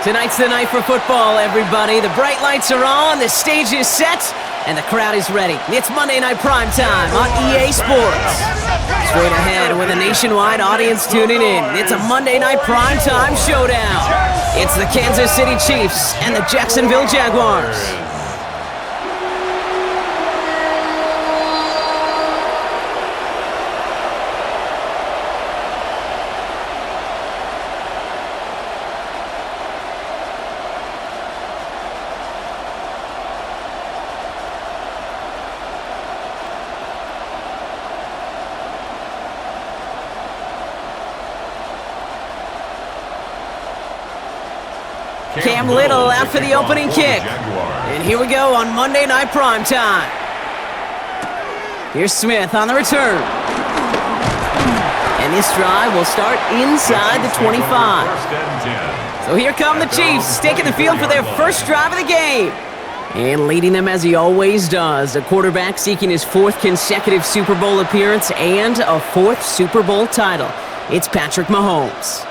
Tonight's the night for football, everybody. The bright lights are on, the stage is set, and the crowd is ready. It's Monday Night Primetime on EA Sports. Straight ahead with a nationwide audience tuning in. It's a Monday Night Primetime showdown. It's the Kansas City Chiefs and the Jacksonville Jaguars. Cam Little out for the opening kick. And here we go on Monday Night Primetime. Here's Smith on the return. And this drive will start inside the 25. So here come the Chiefs, taking the field for their first drive of the game. And leading them as he always does, a quarterback seeking his fourth consecutive Super Bowl appearance and a fourth Super Bowl title. It's Patrick Mahomes.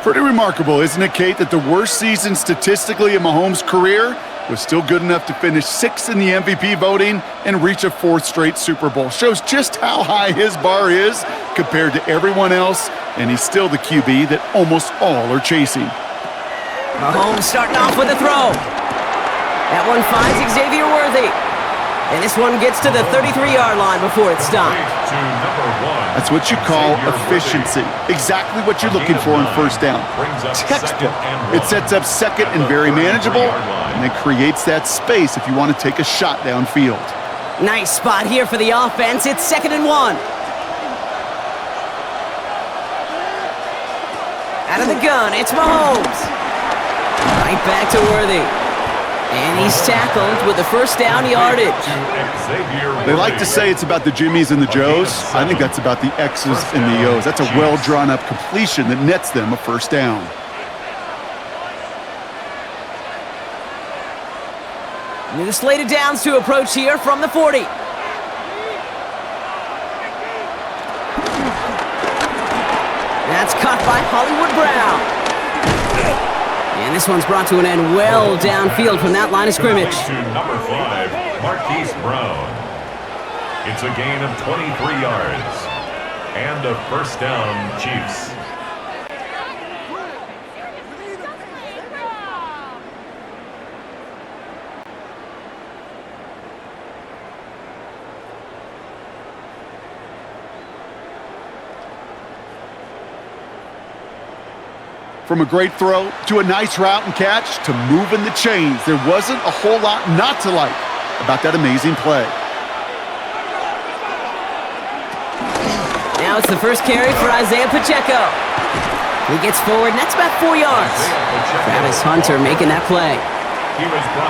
Pretty remarkable, isn't it, Kate, that the worst season statistically in Mahomes' career was still good enough to finish sixth in the MVP voting and reach a fourth straight Super Bowl. Shows just how high his bar is compared to everyone else, and he's still the QB that almost all are chasing. Mahomes starting off with a throw. That one finds Xavier Worthy. And this one gets to the 33-yard line before it's stopped. That's what you call efficiency. Exactly what you're looking for in first down. Textbook. It sets up second and very manageable, and it creates that space if you want to take a shot downfield. Nice spot here for the offense. It's 2nd and 1. Out of the gun, it's Mahomes. Right back to Worthy. And he's tackled with the first down yardage. They like to say it's about the Jimmies and the Joes. I think that's about the X's and the O's. That's a well-drawn-up completion that nets them a first down. New slated downs to approach here from the 40. That's caught by Hollywood Brown. And this one's brought to an end well downfield from that line of scrimmage. Number 5, Marquise Brown. It's a gain of 23 yards. And a first down, Chiefs. From a great throw to a nice route and catch to moving the chains, there wasn't a whole lot not to like about that amazing play. Now it's the first carry for Isaiah Pacheco. He gets forward, and that's about 4 yards. Travis Hunter making that play.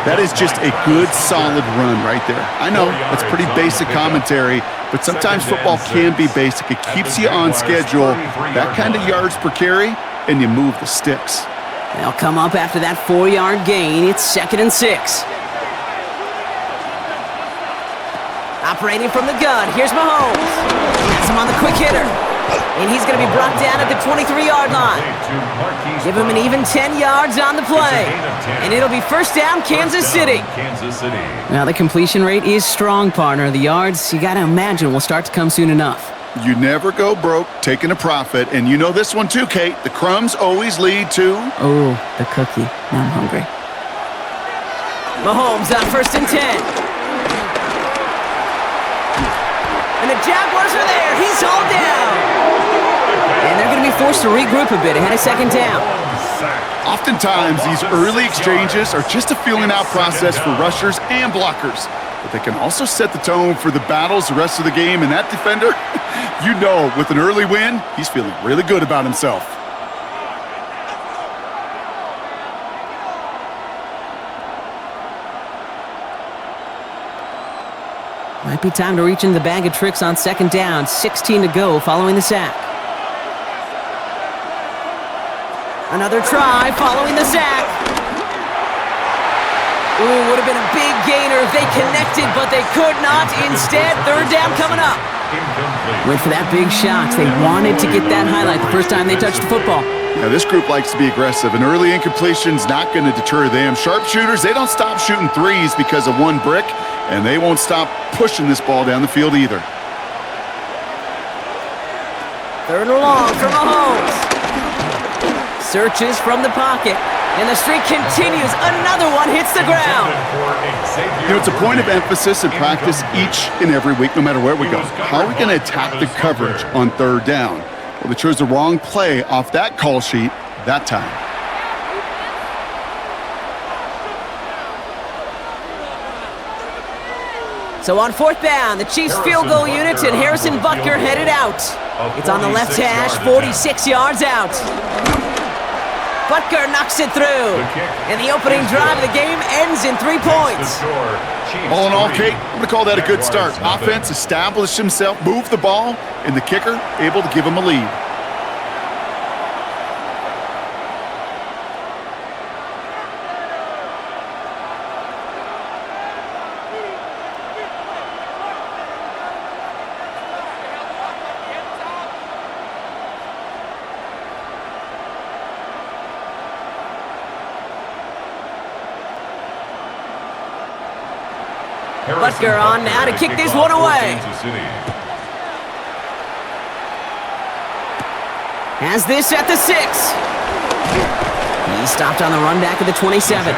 That is just a good, solid run right there. I know, it's pretty basic commentary, but sometimes football can be basic. It keeps you on schedule. That kind of yards per carry, and you move the sticks. They'll come up after that 4-yard gain. It's 2nd and 6. Operating from the gun, here's Mahomes. Has him on the quick hitter. And he's going to be brought down at the 23-yard line. Give him an even 10 yards on the play. And it'll be first down, Kansas City. Now, the completion rate is strong, partner. The yards, you got to imagine, will start to come soon enough. You never go broke taking a profit, and you know this one too, Kate. The crumbs always lead to... Oh, the cookie. Now I'm hungry. Mahomes on 1st and 10. And the Jaguars are there. He's hauled down. And they're going to be forced to regroup a bit ahead of 2nd down. Oftentimes, these early exchanges are just a feeling-out process for rushers and blockers. But they can also set the tone for the battles the rest of the game, and that defender, you know, with an early win, he's feeling really good about himself. Might be time to reach into the bag of tricks on 2nd down. 16 to go following the sack. Another try following the sack. Ooh, would have been a big gainer if they connected, but they could not. Instead, 3rd down coming up. Went for that big shot. They wanted to get that highlight the first time they touched the football. Now, this group likes to be aggressive. An early incompletion's not going to deter them. Sharpshooters, they don't stop shooting threes because of one brick, and they won't stop pushing this ball down the field either. 3rd and long for Mahomes. Searches from the pocket, and the streak continues. Another one hits the ground. You know, it's a point of emphasis in practice each and every week, no matter where we go. How are we going to attack the coverage on 3rd down? Well, they chose the wrong play off that call sheet that time. So on 4th down, the Chiefs field goal unit and Harrison Butker headed out. It's on the left hash, 46 yards out. Butker knocks it through. And the opening drive of the game ends in 3 points. All in all, Kate, I'm going to call that a good start. Offense established himself, moved the ball, and the kicker able to give him a lead. Butker on now to kick this one away. Has this at the 6. He stopped on the run back at the 27.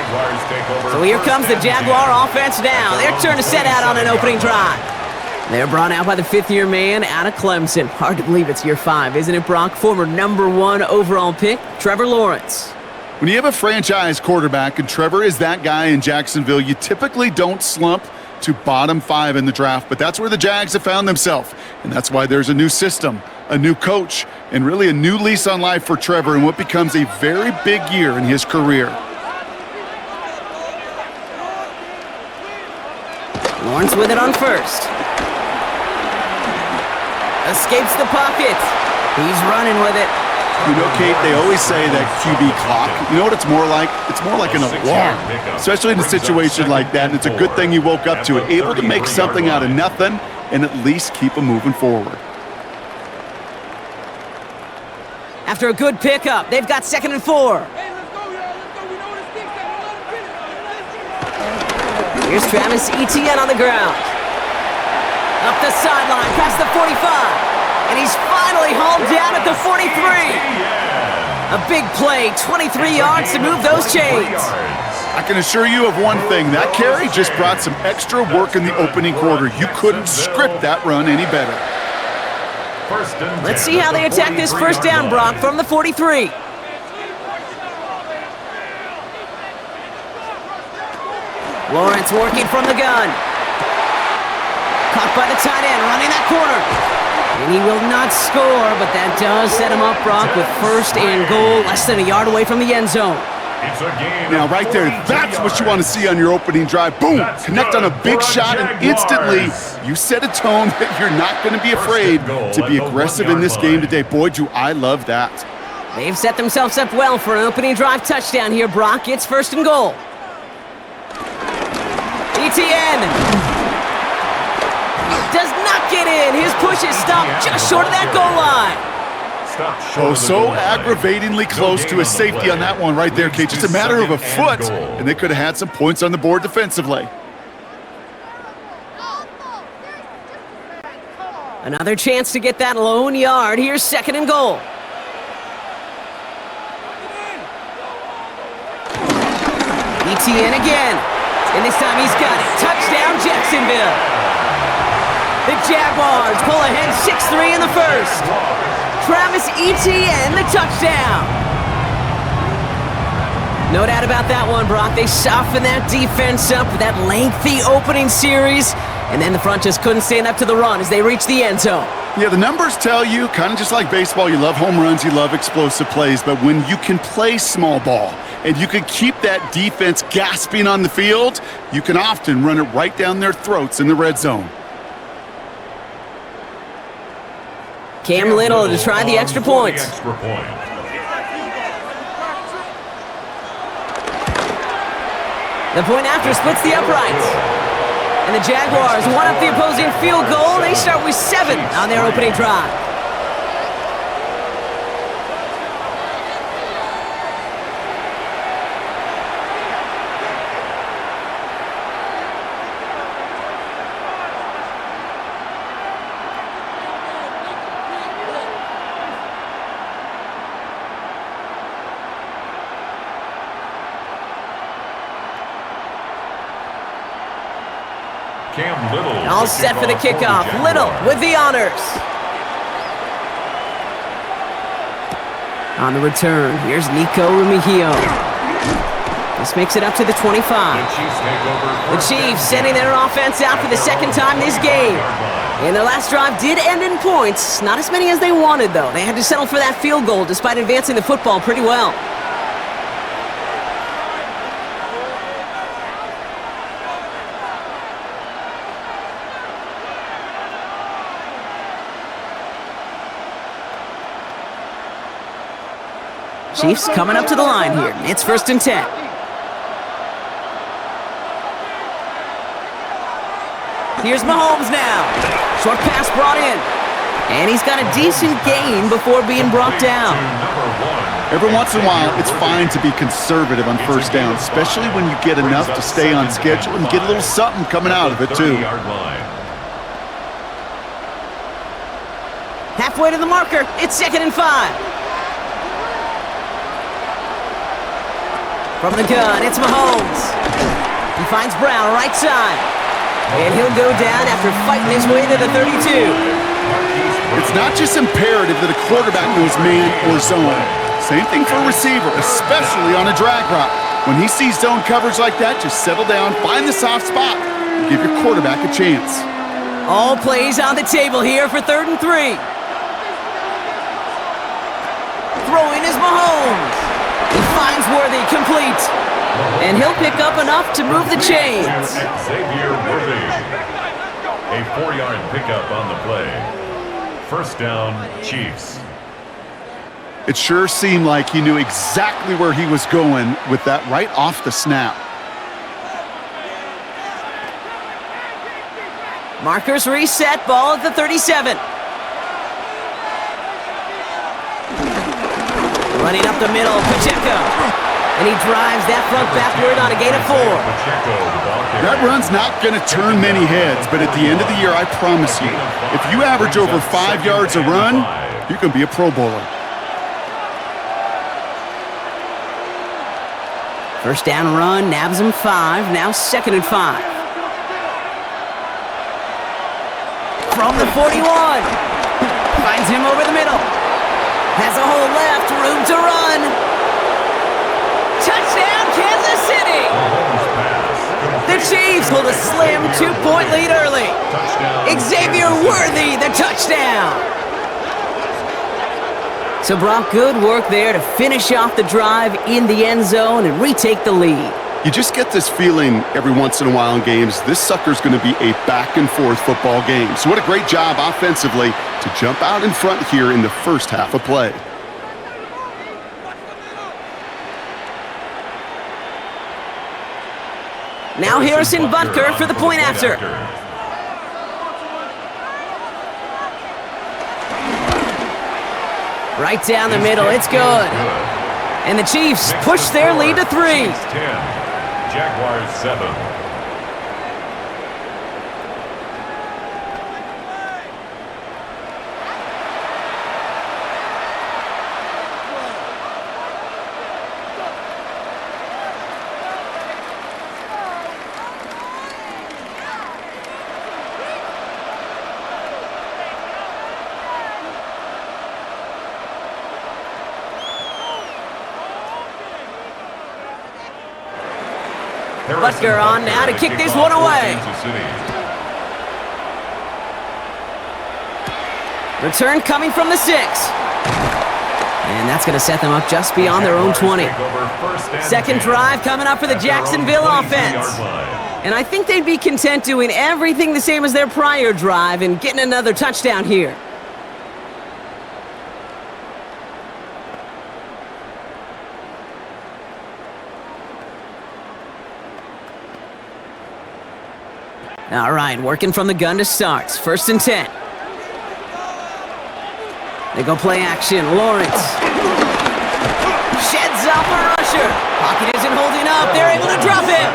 So here comes the Jaguar offense now. Their turn to set out on an opening drive. They're brought out by the 5th-year man out of Clemson. Hard to believe it's year 5, isn't it, Brock? Former #1 overall pick, Trevor Lawrence. When you have a franchise quarterback, and Trevor is that guy in Jacksonville, you typically don't slump to bottom 5 in the draft, but that's where the Jags have found themselves, and that's why there's a new system, a new coach, and really a new lease on life for Trevor in what becomes a very big year in his career. Lawrence with it on 1st. Escapes the pocket. He's running with it. You know, Kate, they always say that QB clock. You know what it's more like? It's more like an alarm, especially in a situation like that. And it's a good thing you woke up to it, able to make something out of nothing and at least keep them moving forward. After a good pickup, they've got 2nd and 4. Here's Travis Etienne on the ground. Up the sideline, past the 45. And he's finally hauled down at the 43. A big play, 23 yards to move those chains. I can assure you of one thing. That carry just brought some extra work in the opening quarter. You couldn't script that run any better. Let's see how they attack this 1st down, Brock, from the 43. Lawrence working from the gun. Caught by the tight end, running that corner. And he will not score, but that does set him up, Brock, with 1st and goal, less than a yard away from the end zone. Now, right there, that's what you want to see on your opening drive. Boom! Connect on a big shot, and instantly you set a tone that you're not going to be afraid to be aggressive in this game today. Boy, do I love that. They've set themselves up well for an opening drive touchdown here, Brock. It's 1st and goal. Etienne does not get in. His push is stopped just short of that goal line. Oh, so aggravatingly close to a safety on that one right there, Kate. Just a matter of a foot, and they could have had some points on the board defensively. Another chance to get that lone yard. Here's 2nd and goal. Etienne again. And this time he's got it. Touchdown, Jacksonville. The Jaguars pull ahead 6-3 in the 1st. Travis Etienne, the touchdown. No doubt about that one, Brock. They softened that defense up with that lengthy opening series, and then the front just couldn't stand up to the run as they reached the end zone. Yeah, the numbers tell you, kind of just like baseball, you love home runs, you love explosive plays, but when you can play small ball and you can keep that defense gasping on the field, you can often run it right down their throats in the red zone. Cam Little to try the extra points. The point after splits the uprights. And the Jaguars one up the opposing field goal. They start with 7 on their opening drive. Cam Little. All set for the kickoff. Little with the honors. On the return, here's Nico Remigio. This makes it up to the 25. The Chiefs sending their offense out for the second time this game. And their last drive did end in points. Not as many as they wanted, though. They had to settle for that field goal despite advancing the football pretty well. Chiefs coming up to the line here. It's 1st and 10. Here's Mahomes now. Short pass brought in. And he's got a decent gain before being brought down. Every once in a while, it's fine to be conservative on first down, especially when you get enough to stay on schedule and get a little something coming out of it, too. Halfway to the marker. It's 2nd and 5. From the gun, it's Mahomes. He finds Brown right side. And he'll go down after fighting his way to the 32. It's not just imperative that a quarterback knows man or zone. Same thing for a receiver, especially on a drag route. When he sees zone coverage like that, just settle down, find the soft spot, and give your quarterback a chance. All plays on the table here for 3rd and 3. Throwing is Mahomes. He finds Worthy complete. And he'll pick up enough to move the chains. Xavier Worthy. A 4-yard pickup on the play. 1st down, Chiefs. It sure seemed like he knew exactly where he was going with that right off the snap. Markers reset, ball at the 37. Running up the middle, Pacheco. And he drives that front backward on a gain of 4. That run's not going to turn many heads, but at the end of the year, I promise you, if you average over 5 yards a run, you can be a Pro Bowler. First down run, nabs him 5, now 2nd and 5. From the 41. Finds him over the middle. Has a hole left, room to run. Touchdown, Kansas City! The Chiefs hold a slim 2-point lead early. Xavier Worthy, the touchdown! So Brock, good work there to finish off the drive in the end zone and retake the lead. You just get this feeling every once in a while in games, this sucker's going to be a back-and-forth football game. So what a great job offensively to jump out in front here in the first half of play. Now Harrison Butker for the point after. Right down the middle, it's good. And the Chiefs push their lead to 3. Jaguars 7. Butker on now to kick this one away. Return coming from the 6. And that's going to set them up just beyond their own 20. Second drive coming up for the Jacksonville offense. And I think they'd be content doing everything the same as their prior drive and getting another touchdown here. All right, working from the gun to start. 1st and 10. They go play action. Lawrence. Sheds off a rusher. Pocket isn't holding up. They're able to drop him.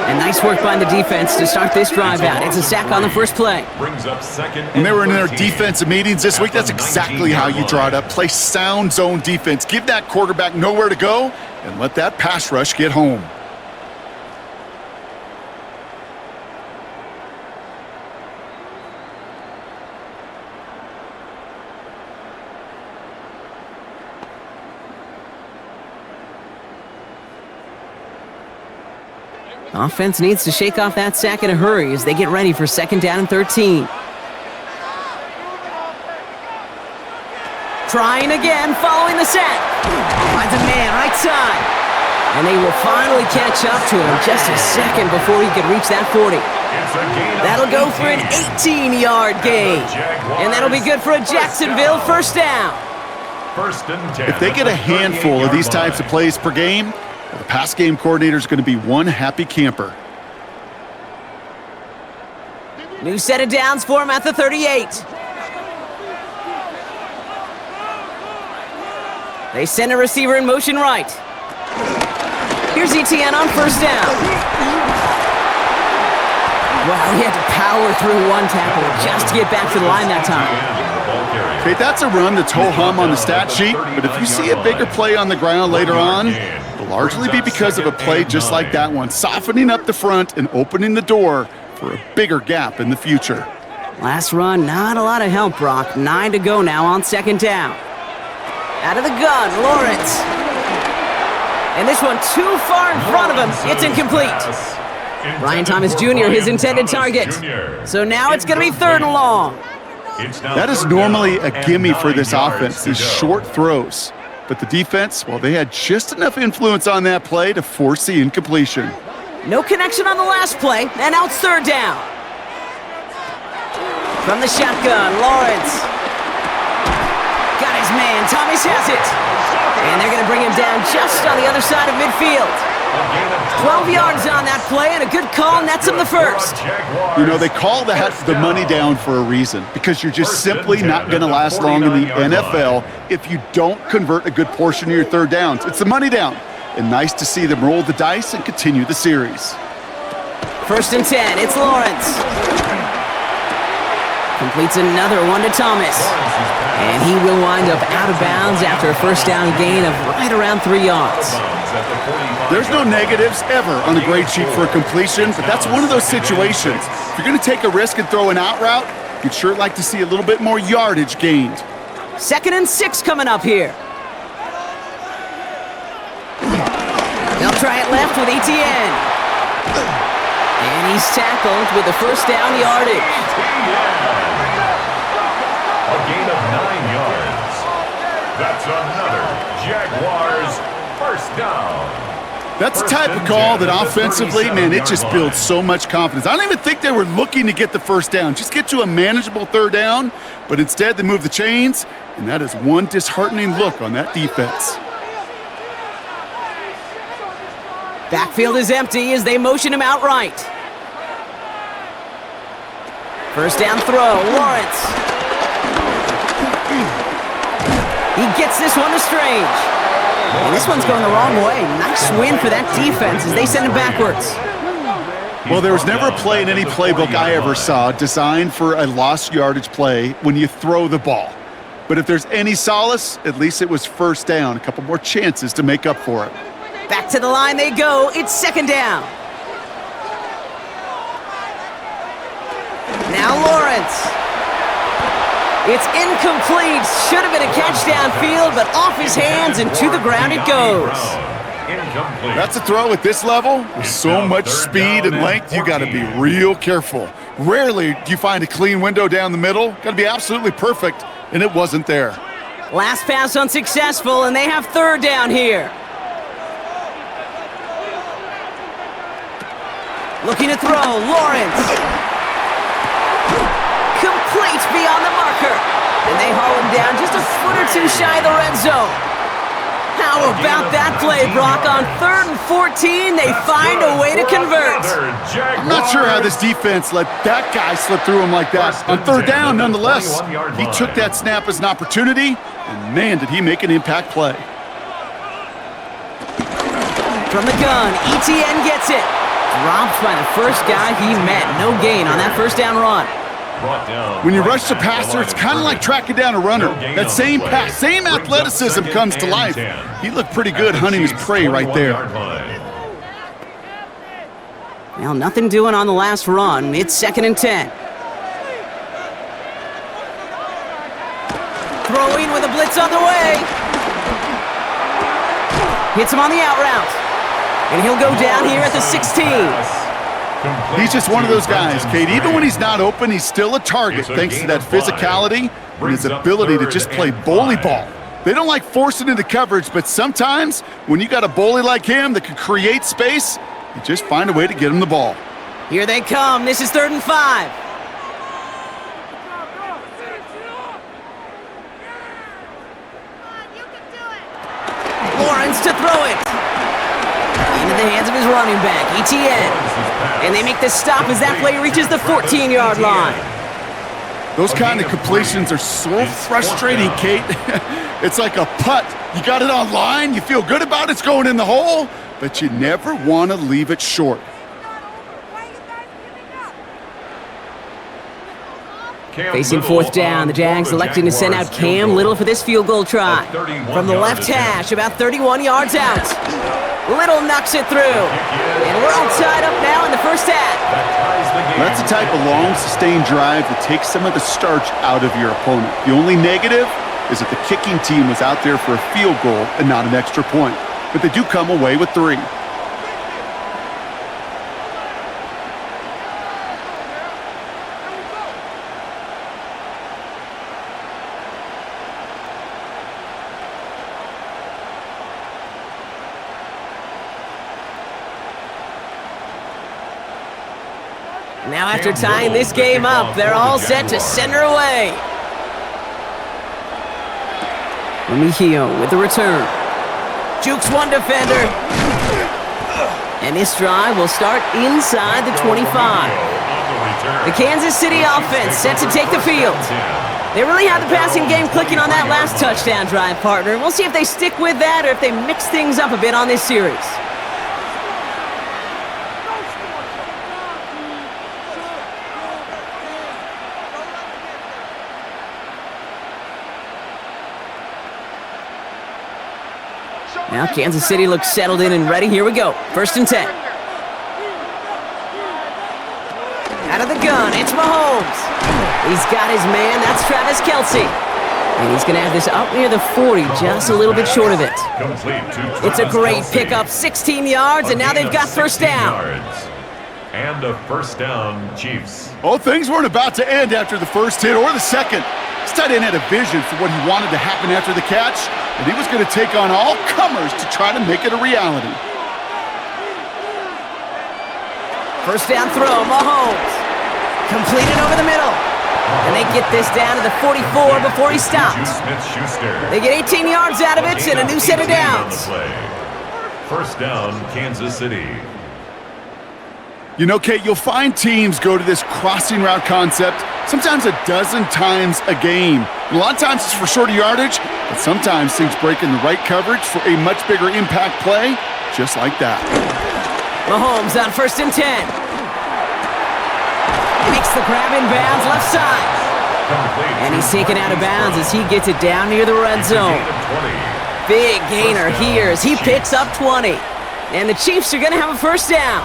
And nice work by the defense to start this drive out. It's a sack on the first play. When they were in their defensive meetings this week, that's exactly how you draw it up. Play sound zone defense. Give that quarterback nowhere to go and let that pass rush get home. Offense needs to shake off that sack in a hurry as they get ready for 2nd down and 13. Trying again, following the sack. Finds a man right side. And they will finally catch up to him just a second before he could reach that 40. That'll go for an 18-yard gain. And that'll be good for a Jacksonville 1st down. 1st and 10. If they get a handful of these types of plays per game, the pass game coordinator is going to be one happy camper. New set of downs for him at the 38. They send a receiver in motion right. Here's ETN on 1st down. Wow, he had to power through one tackle just to get back to the line that time. Okay, that's a run that's ho-hum on the stat sheet, but if you see a bigger play on the ground later on, it'll largely be because of a play just like that one, softening up the front and opening the door for a bigger gap in the future. Last run, not a lot of help, Brock. 9 to go now on 2nd down. Out of the gun, Lawrence. And this one too far in front of him. It's incomplete. Brian Thomas Jr., his intended target. So now it's going to be 3rd and long. That is normally a gimme for this offense, these short throws. But the defense, well, they had just enough influence on that play to force the incompletion. No connection on the last play, and now it's 3rd down. From the shotgun, Lawrence. Got his man, Thomas has it. And they're going to bring him down just on the other side of midfield. 12 yards on that play, and a good call nets him the 1st. You know, they call that the money down for a reason, because you're just simply not going to last long in the NFL if you don't convert a good portion of your 3rd downs. It's the money down, and nice to see them roll the dice and continue the series. 1st and 10, it's Lawrence. Completes another one to Thomas. And he will wind up out of bounds after a 1st down gain of right around 3 yards. There's no negatives ever on a grade sheet for a completion, but that's one of those situations. If you're going to take a risk and throw an out route, you'd sure like to see a little bit more yardage gained. 2nd and 6 coming up here. They'll try it left with ETN. And he's tackled with the 1st down yardage. A gain of 9 yards. That's another Jaguars 1st down. That's the type of call that offensively, man, it just builds so much confidence. I don't even think they were looking to get the 1st down, just get to a manageable 3rd down, but instead they move the chains, and that is one disheartening look on that defense. Backfield is empty as they motion him outright. 1st down throw, Lawrence. He gets this one to Strange. And this one's going the wrong way. Nice win for that defense as they send him backwards. Well, there was never a play in any playbook I ever saw designed for a lost yardage play when you throw the ball. But if there's any solace, at least it was 1st down. A couple more chances to make up for it. Back to the line they go. It's 2nd down. Now Lawrence. It's incomplete. Should have been a catch downfield, but off his hands and to the ground it goes. That's a throw at this level. With so much speed and length, you got to be real careful. Rarely do you find a clean window down the middle. Got to be absolutely perfect, and it wasn't there. Last pass unsuccessful, and they have 3rd down here. Looking to throw, Lawrence. Complete beyond the marker. And they haul him down just a foot or 2 shy of the red zone. How about that play, Brock? On 3rd and 14, they find a way to convert. I'm not sure how this defense let that guy slip through him like that. On 3rd down, nonetheless, he took that snap as an opportunity, and man, did he make an impact play. From the gun, ETN gets it. Dropped by the 1st guy he met. No gain on that 1st down run. When you rush the passer, it's kind of like tracking down a runner. That same pass, same athleticism comes to life. He looked pretty good hunting his prey right there. Well, nothing doing on the last run. It's 2nd and 10. Throwing with a blitz on the way. Hits him on the out route. And he'll go down here at the 16. He's just one of those guys, Kate. Even when he's not open, he's still a target thanks to that physicality and his ability to just play bully ball. They don't like forcing into coverage, but sometimes when you got a bully like him that can create space, you just find a way to get him the ball. Here they come. This is 3rd and 5. Lawrence to throw it. Into the hands of his running back, ETN. And they make the stop as that play reaches the 14-yard line. Those kind of completions are so frustrating, Kate. It's like a putt. You got it on line, you feel good about it's going in the hole, but you never want to leave it short. Facing 4th down, the Jags electing to send out Cam Little for this field goal try. From the left hash, about 31 yards out. Little knocks it through. And we're all tied up now in the first half. That's the type of long, sustained drive that takes some of the starch out of your opponent. The only negative is that the kicking team was out there for a field goal and not an extra point. But they do come away with 3. Now after tying this game up, they're all set to send her away. Mejio with the return. Jukes one defender. And this drive will start inside the 25. The Kansas City offense set to take the field. They really have the passing game clicking on that last touchdown drive, partner. We'll see if they stick with that or if they mix things up a bit on this series. Now Kansas City looks settled in and ready. Here we go. 1st and 10. Out of the gun, it's Mahomes. He's got his man. That's Travis Kelce. And he's going to have this up near the 40, just a little bit short of it. It's a great pickup, 16 yards, and now they've got 1st down. And a 1st down, Chiefs. Oh, things weren't about to end after the first hit or the second. This tight end had a vision for what he wanted to happen after the catch, and he was going to take on all comers to try to make it a reality. 1st down throw, Mahomes. Completed over the middle. And they get this down to the 44 before he stops. They get 18 yards out of it and a new set of downs. 1st down, Kansas City. You know, Kate, you'll find teams go to this crossing route concept sometimes a dozen times a game. And a lot of times it's for shorter yardage, but sometimes things break in the right coverage for a much bigger impact play, just like that. Mahomes on 1st and 10. Makes the grab in bounds left side. And he's taken out of bounds as he gets it down near the red zone. Big gainer here as he picks up 20. And the Chiefs are going to have a 1st down.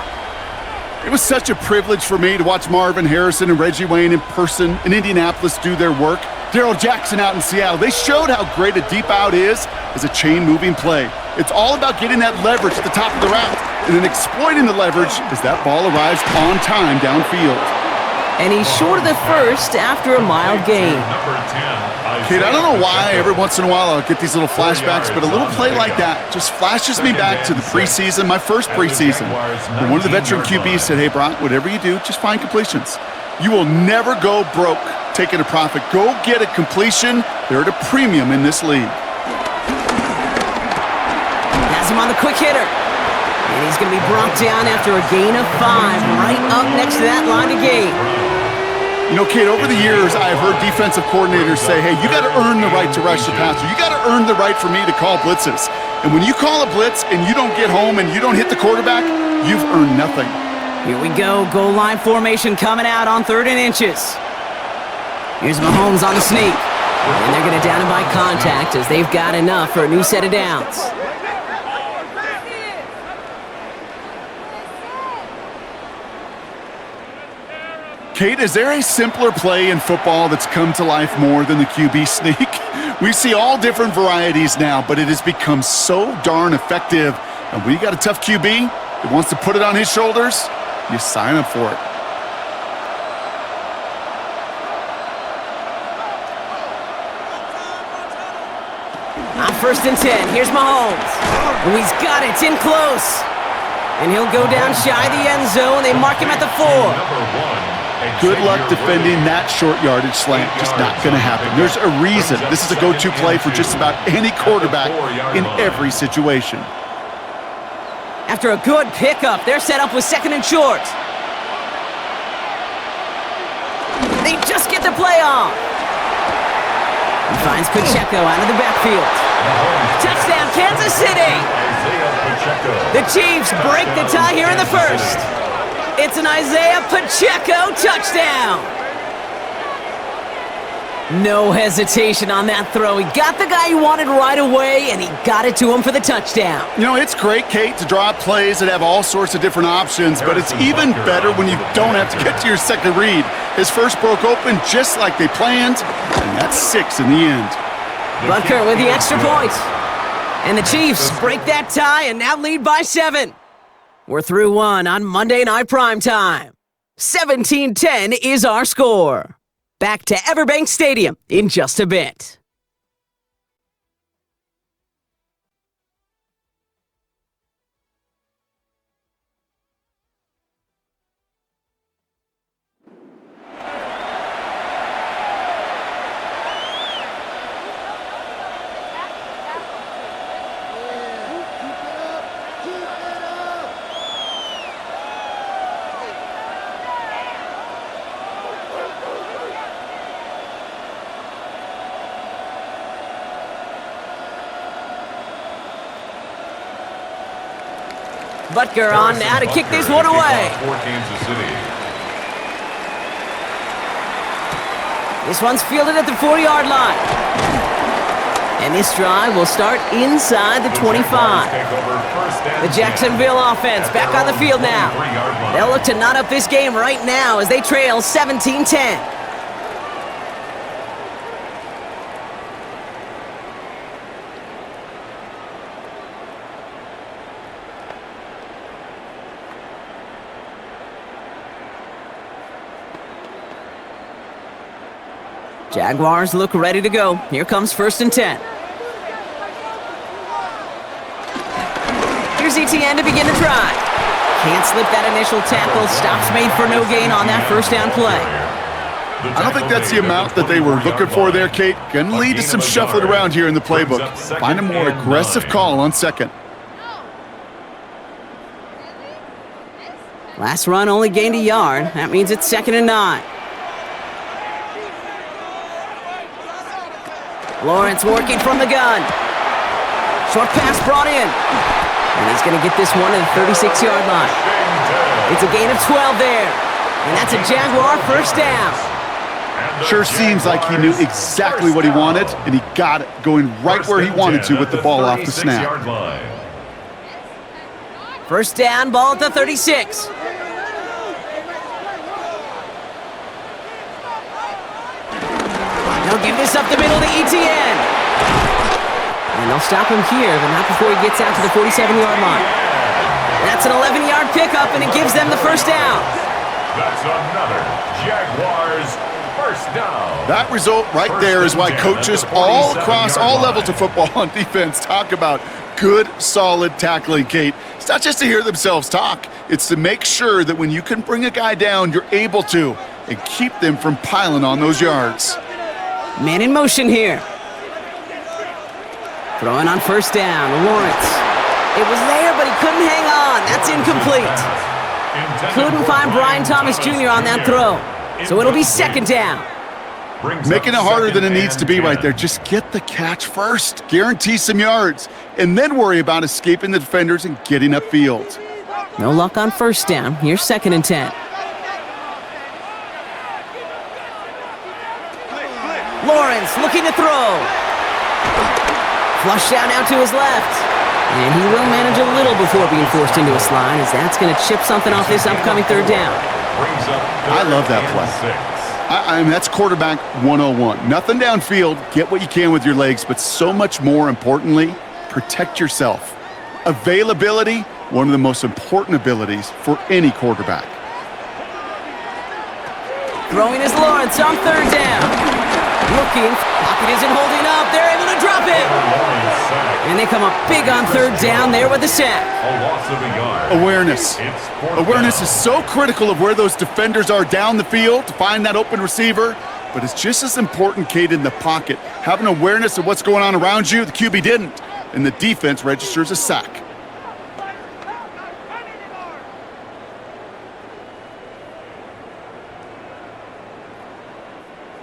It was such a privilege for me to watch Marvin Harrison and Reggie Wayne in person in Indianapolis do their work. Darrell Jackson out in Seattle. They showed how great a deep out is as a chain-moving play. It's all about getting that leverage at the top of the route and then exploiting the leverage as that ball arrives on time downfield. And he's short of the 1st after a mild gain. Kate, I don't know why every once in a while I'll get these little flashbacks, but a little play like that just flashes me back to the preseason, my first preseason. And one of the veteran QBs said, hey, Brock, whatever you do, just find completions. You will never go broke taking a profit. Go get a completion. They're at a premium in this league. Has him on the quick hitter. And he's going to be brought down after a gain of 5, right up next to that line of game. You know, Kate, over the years, I've heard defensive coordinators say, hey, you got to earn the right to rush the passer. You got to earn the right for me to call blitzes. And when you call a blitz and you don't get home and you don't hit the quarterback, you've earned nothing. Here we go. Goal line formation coming out on 3rd and inches. Here's Mahomes on the sneak. And they're going to down him by contact as they've got enough for a new set of downs. Kate, is there a simpler play in football that's come to life more than the QB sneak? We see all different varieties now, but it has become so darn effective And when you got a tough QB that wants to put it on his shoulders, you sign up for it. On 1st and 10, here's Mahomes. Oh, he's got it, it's in close. And he'll go down shy of the end zone. They mark him at the 4. Good luck defending that short yardage slant. Just not going to happen. There's a reason this is a go-to play for just about any quarterback in every situation. After a good pickup, they're set up with 2nd and short. They just get the play off. He finds Pacheco out of the backfield. Touchdown, Kansas City! The Chiefs break the tie here in the 1st. It's an Isaiah Pacheco touchdown! No hesitation on that throw. He got the guy he wanted right away, and he got it to him for the touchdown. You know, it's great, Kate, to draw up plays that have all sorts of different options, but it's even better when you don't have to get to your second read. His first broke open just like they planned, and that's 6 in the end. Butker with the extra point. And the Chiefs break that tie and now lead by 7. We're through 1 on Monday Night Primetime. 17-10 is our score. Back to Everbank Stadium in just a bit. Butker on now to kick this one away. This one's fielded at the 4-yard line. And this drive will start inside the 25. The Jacksonville offense back on the field now. They'll look to knot up this game right now as they trail 17-10. Jaguars look ready to go. Here comes 1st and 10. Here's ETN to begin the drive. Can't slip that initial tackle. Stops made for no gain on that 1st down play. I don't think that's the amount that they were looking for there, Kate. Going to lead to some shuffling around here in the playbook. Find a more aggressive call on 2nd. Last run only gained a yard. That means it's 2nd and 9. Lawrence working from the gun. Short pass brought in. And he's going to get this one to the 36-yard line. It's a gain of 12 there. And that's a Jaguar 1st down. Sure seems like he knew exactly what he wanted, and he got it going right where he wanted to with the ball off the snap. 1st down, ball at the 36. They'll give this up the middle to ETN. And they'll stop him here, but not before he gets out to the 47-yard line. That's an 11-yard pickup, and it gives them the 1st down. That's another Jaguars 1st down. That result right there is why coaches all across all levels of football on defense talk about good, solid tackling, Kate. It's not just to hear themselves talk. It's to make sure that when you can bring a guy down, you're able to, and keep them from piling on those yards. Man in motion here. Throwing on 1st down, Lawrence. It was there, but he couldn't hang on. That's incomplete. Couldn't find Brian Thomas Jr. on that throw. So it'll be 2nd down. Making it harder than it needs to be right there. Just get the catch first. Guarantee some yards. And then worry about escaping the defenders and getting upfield. No luck on 1st down. Here's 2nd and 10. Lawrence looking to throw. Flush out now to his left. And he will manage a little before being forced into a slide, as that's going to chip something off this upcoming 3rd down. I love that play. I mean, that's quarterback 101. Nothing downfield. Get what you can with your legs, but so much more importantly, protect yourself. Availability, one of the most important abilities for any quarterback. Throwing is Lawrence on third down. Looking, pocket isn't holding up. They're able to drop it. And they come up big on third down there with the sack. A loss of a yard. Awareness. Awareness is so critical of where those defenders are down the field to find that open receiver, but it's just as important, Kate, in the pocket. Having awareness of what's going on around you, the QB didn't, and the defense registers a sack.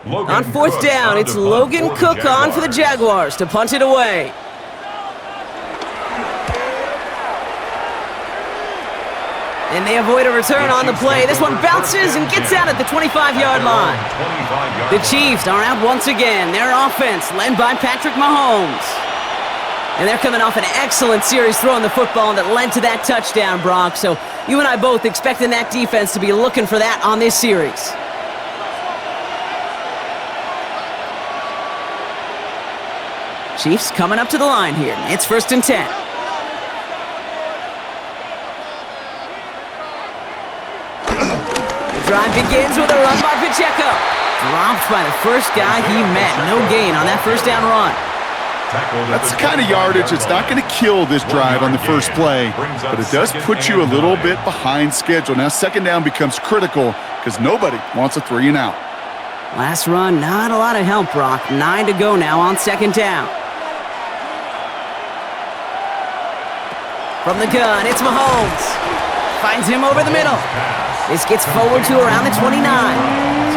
On fourth down, it's Logan Cook on for the Jaguars to punt it away. And they avoid a return on the play. This one bounces and gets out at the 25-yard line. The Chiefs are out once again. Their offense led by Patrick Mahomes. And they're coming off an excellent series throwing the football that led to that touchdown, Brock. So you and I both expecting that defense to be looking for that on this series. Chiefs coming up to the line here. It's 1st and 10. The drive begins with a run by Pacheco. Dropped by the first guy he met. No gain on that first down run. That's the kind of yardage that's not going to kill this drive on the first play, but it does put you a little bit behind schedule. Now, second down becomes critical because nobody wants a 3 and out. Last run, not a lot of help, Brock. 9 to go now on second down. From the gun, it's Mahomes. Finds him over the middle. This gets forward to around the 29.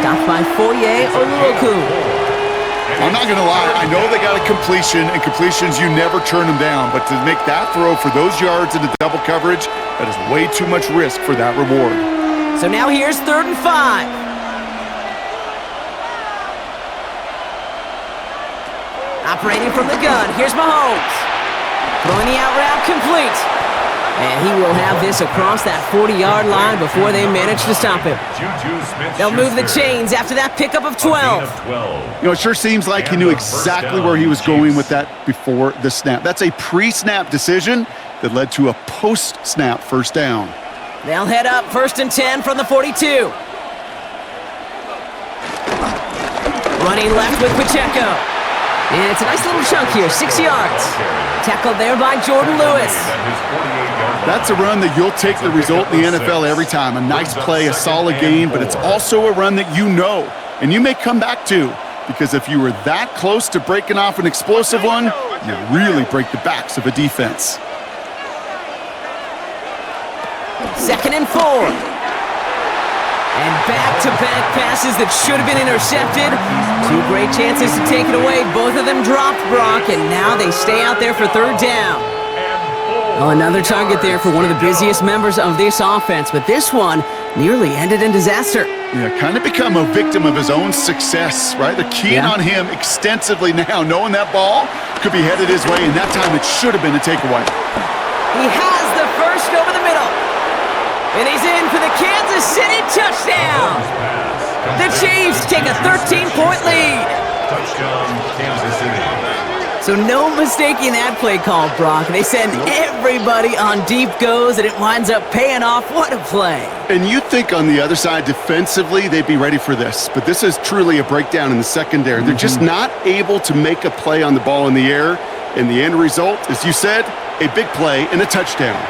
Stopped by Foye Oluokun. I'm not going to lie. I know they got a completion, and completions, you never turn them down. But to make that throw for those yards into double coverage, that is way too much risk for that reward. So now here's 3rd and 5. Operating from the gun, here's Mahomes. Throwing the out route complete. And he will have this across that 40-yard line before they manage to stop him. They'll move the chains after that pickup of 12. You know, it sure seems like he knew exactly where he was going with that before the snap. That's a pre-snap decision that led to a post-snap first down. They'll head up 1st and 10 from the 42. Running left with Pacheco. And it's a nice little chunk here, 6 yards. Tackled there by Jordan Lewis. That's a run that you'll take the result in the NFL every time. A nice play, a solid gain, but it's also a run that you know, and you may come back to, because if you were that close to breaking off an explosive one, you really break the backs of a defense. 2nd and 4. And back-to-back passes that should have been intercepted. 2 great chances to take it away. Both of them dropped, Brock, and now they stay out there for 3rd down. Well, another target there for one of the busiest members of this offense, but this one nearly ended in disaster. Yeah, kind of become a victim of his own success, right? They're keying on him extensively now, knowing that ball could be headed his way, and that time it should have been a takeaway. He has the first over the middle. And he's in for the Kansas City touchdown. The Chiefs take a 13-point lead. Touchdown, Kansas City. So no mistaking that play call, Brock. They send everybody on deep goes, and it winds up paying off. What a play. And you think on the other side, defensively, they'd be ready for this. But this is truly a breakdown in the secondary. They're just not able to make a play on the ball in the air. And the end result, as you said, a big play and a touchdown.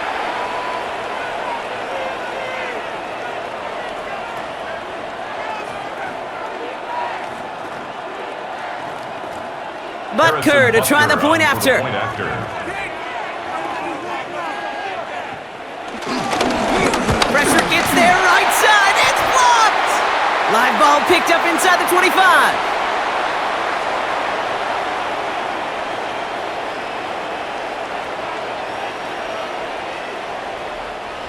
Butker to try the point after. Pressure gets there, right side, it's blocked! Live ball picked up inside the 25.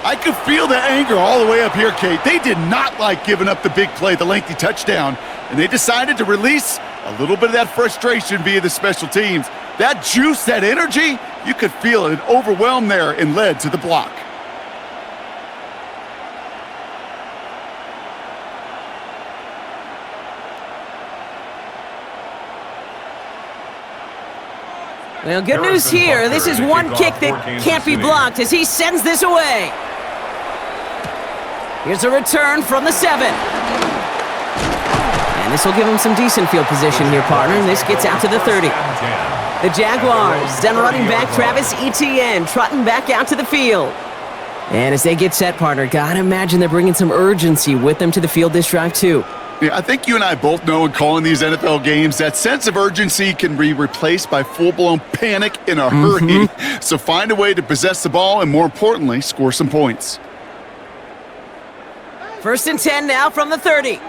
I could feel the anger all the way up here, Kate. They did not like giving up the big play, the lengthy touchdown, and they decided to release a little bit of that frustration via the special teams. That juice, that energy, you could feel it overwhelmed there and led to the block. Well, good news here. This is one kick that can't be blocked as he sends this away. Here's a return from the 7. And this will give him some decent field position here, partner, and this gets out to the 30. The Jaguars, then running back Travis Etienne, trotting back out to the field. And as they get set, partner, gotta imagine they're bringing some urgency with them to the field this drive, too. Yeah, I think you and I both know in calling these NFL games that sense of urgency can be replaced by full-blown panic in a hurry. So find a way to possess the ball and, more importantly, score some points. 1st and 10 now from the 30.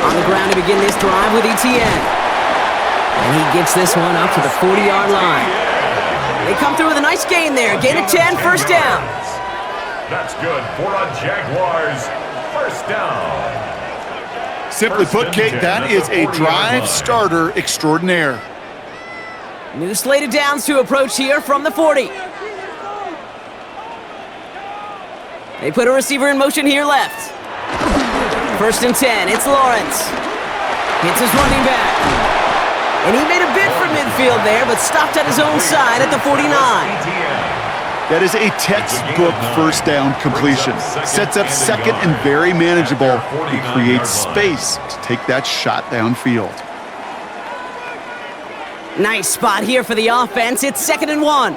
On the ground to begin this drive with Etienne. And he gets this one up to the 40-yard line. They come through with a nice gain there. Gain of 10, 1st down. That's good for a Jaguars 1st down. Simply put, Kate, that is a drive starter extraordinaire. New slate of downs to approach here from the 40. They put a receiver in motion here left. 1st and 10, it's Lawrence. Hits his running back. And he made a bid for midfield there, but stopped at his own side at the 49. That is a textbook 1st down completion. Sets up 2nd and very manageable and creates space to take that shot downfield. Nice spot here for the offense. It's 2nd and 1.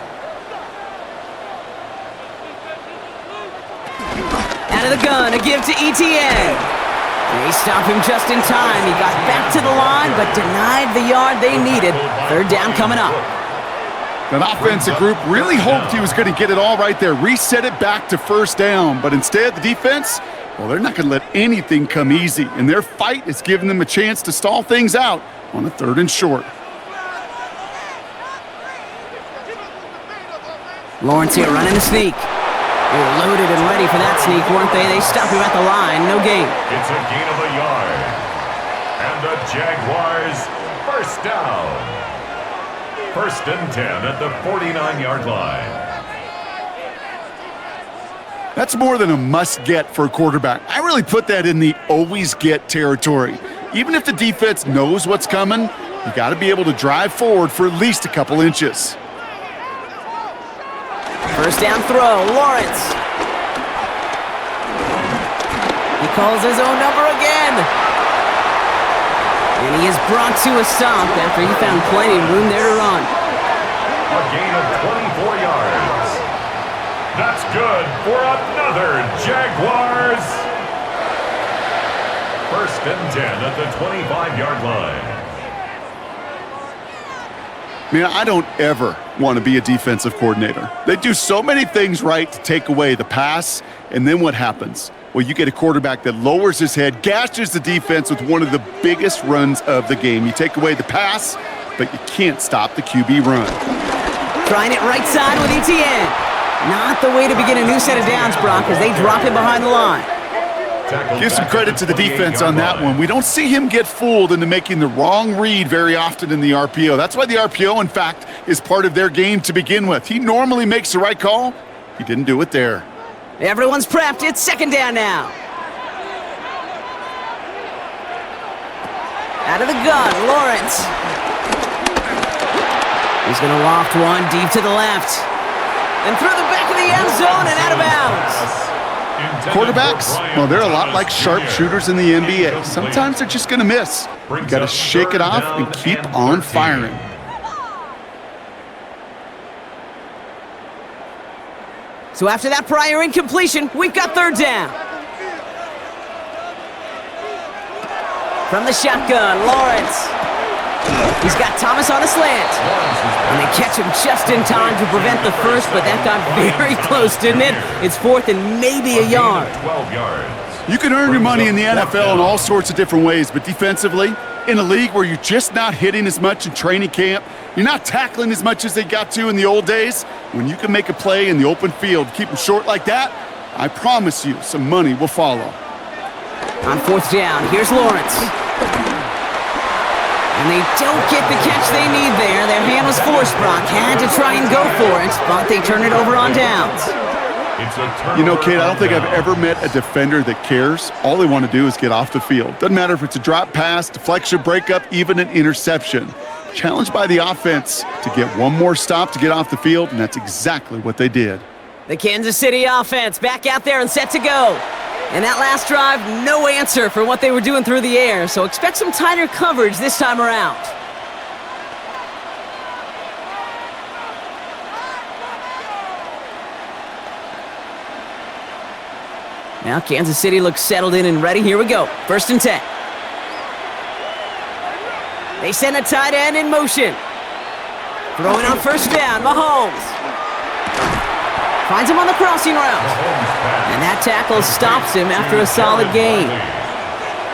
Out of the gun, a give to Etienne. They stop him just in time. He got back to the line, but denied the yard they needed. 3rd down coming up. That offensive group really hoped he was going to get it all right there, reset it back to 1st down. But instead, the defense, well, they're not going to let anything come easy. And their fight is giving them a chance to stall things out on a 3rd and short. Lawrence here running the sneak. They were loaded and ready for that sneak, weren't they? They stop him at the line. No gain. It's a gain of a yard. And the Jaguars 1st down. 1st and 10 at the 49-yard line. That's more than a must-get for a quarterback. I really put that in the always-get territory. Even if the defense knows what's coming, you got to be able to drive forward for at least a couple inches. 1st down throw, Lawrence. He calls his own number again. And he is brought to a stop after he found plenty of room there to run. A gain of 24 yards. That's good for another Jaguars. 1st and 10 at the 25-yard line. Man, I don't ever want to be a defensive coordinator. They do so many things right to take away the pass, and then what happens? Well, you get a quarterback that lowers his head, gashes the defense with one of the biggest runs of the game. You take away the pass, but you can't stop the QB run. Trying it right side with Etienne. Not the way to begin a new set of downs, Brock, as they drop him behind the line. Give some credit to the defense on that one. We don't see him get fooled into making the wrong read very often in the RPO. That's why the RPO, in fact, is part of their game to begin with. He normally makes the right call. He didn't do it there. Everyone's prepped. It's 2nd down now. Out of the gun, Lawrence. He's going to loft one deep to the left. And through the back of the end zone and out of bounds. Quarterbacks, well, they're a lot like sharpshooters in the NBA. Sometimes they're just going to miss. You got to shake it off and keep on firing. So after that prior incompletion, we've got 3rd down. From the shotgun, Lawrence. He's got Thomas on a slant. And they catch him just in time to prevent the first, but that got very close, didn't it? It's 4th and maybe a yard. 12 yards. You can earn your money in the NFL in all sorts of different ways, but defensively, in a league where you're just not hitting as much in training camp, you're not tackling as much as they got to in the old days, when you can make a play in the open field, keep them short like that, I promise you some money will follow. On 4th down, here's Lawrence. And they don't get the catch they need there. Their hand was forced, Brock. Had to try and go for it, but they turn it over on downs. It's a turnover. You know, Kate, I don't think I've down. ever met a defender that cares. All they want to do is get off the field. Doesn't matter if it's a drop pass, deflection, breakup, even an interception. Challenged by the offense to get one more stop to get off the field, and that's exactly what they did. The Kansas City offense back out there and set to go. And that last drive, no answer for what they were doing through the air, so expect some tighter coverage this time around. Now Kansas City looks settled in and ready. Here we go. 1st and 10. They send a tight end in motion. Throwing on 1st down, Mahomes. Finds him on the crossing route. And that tackle stops him after a solid gain.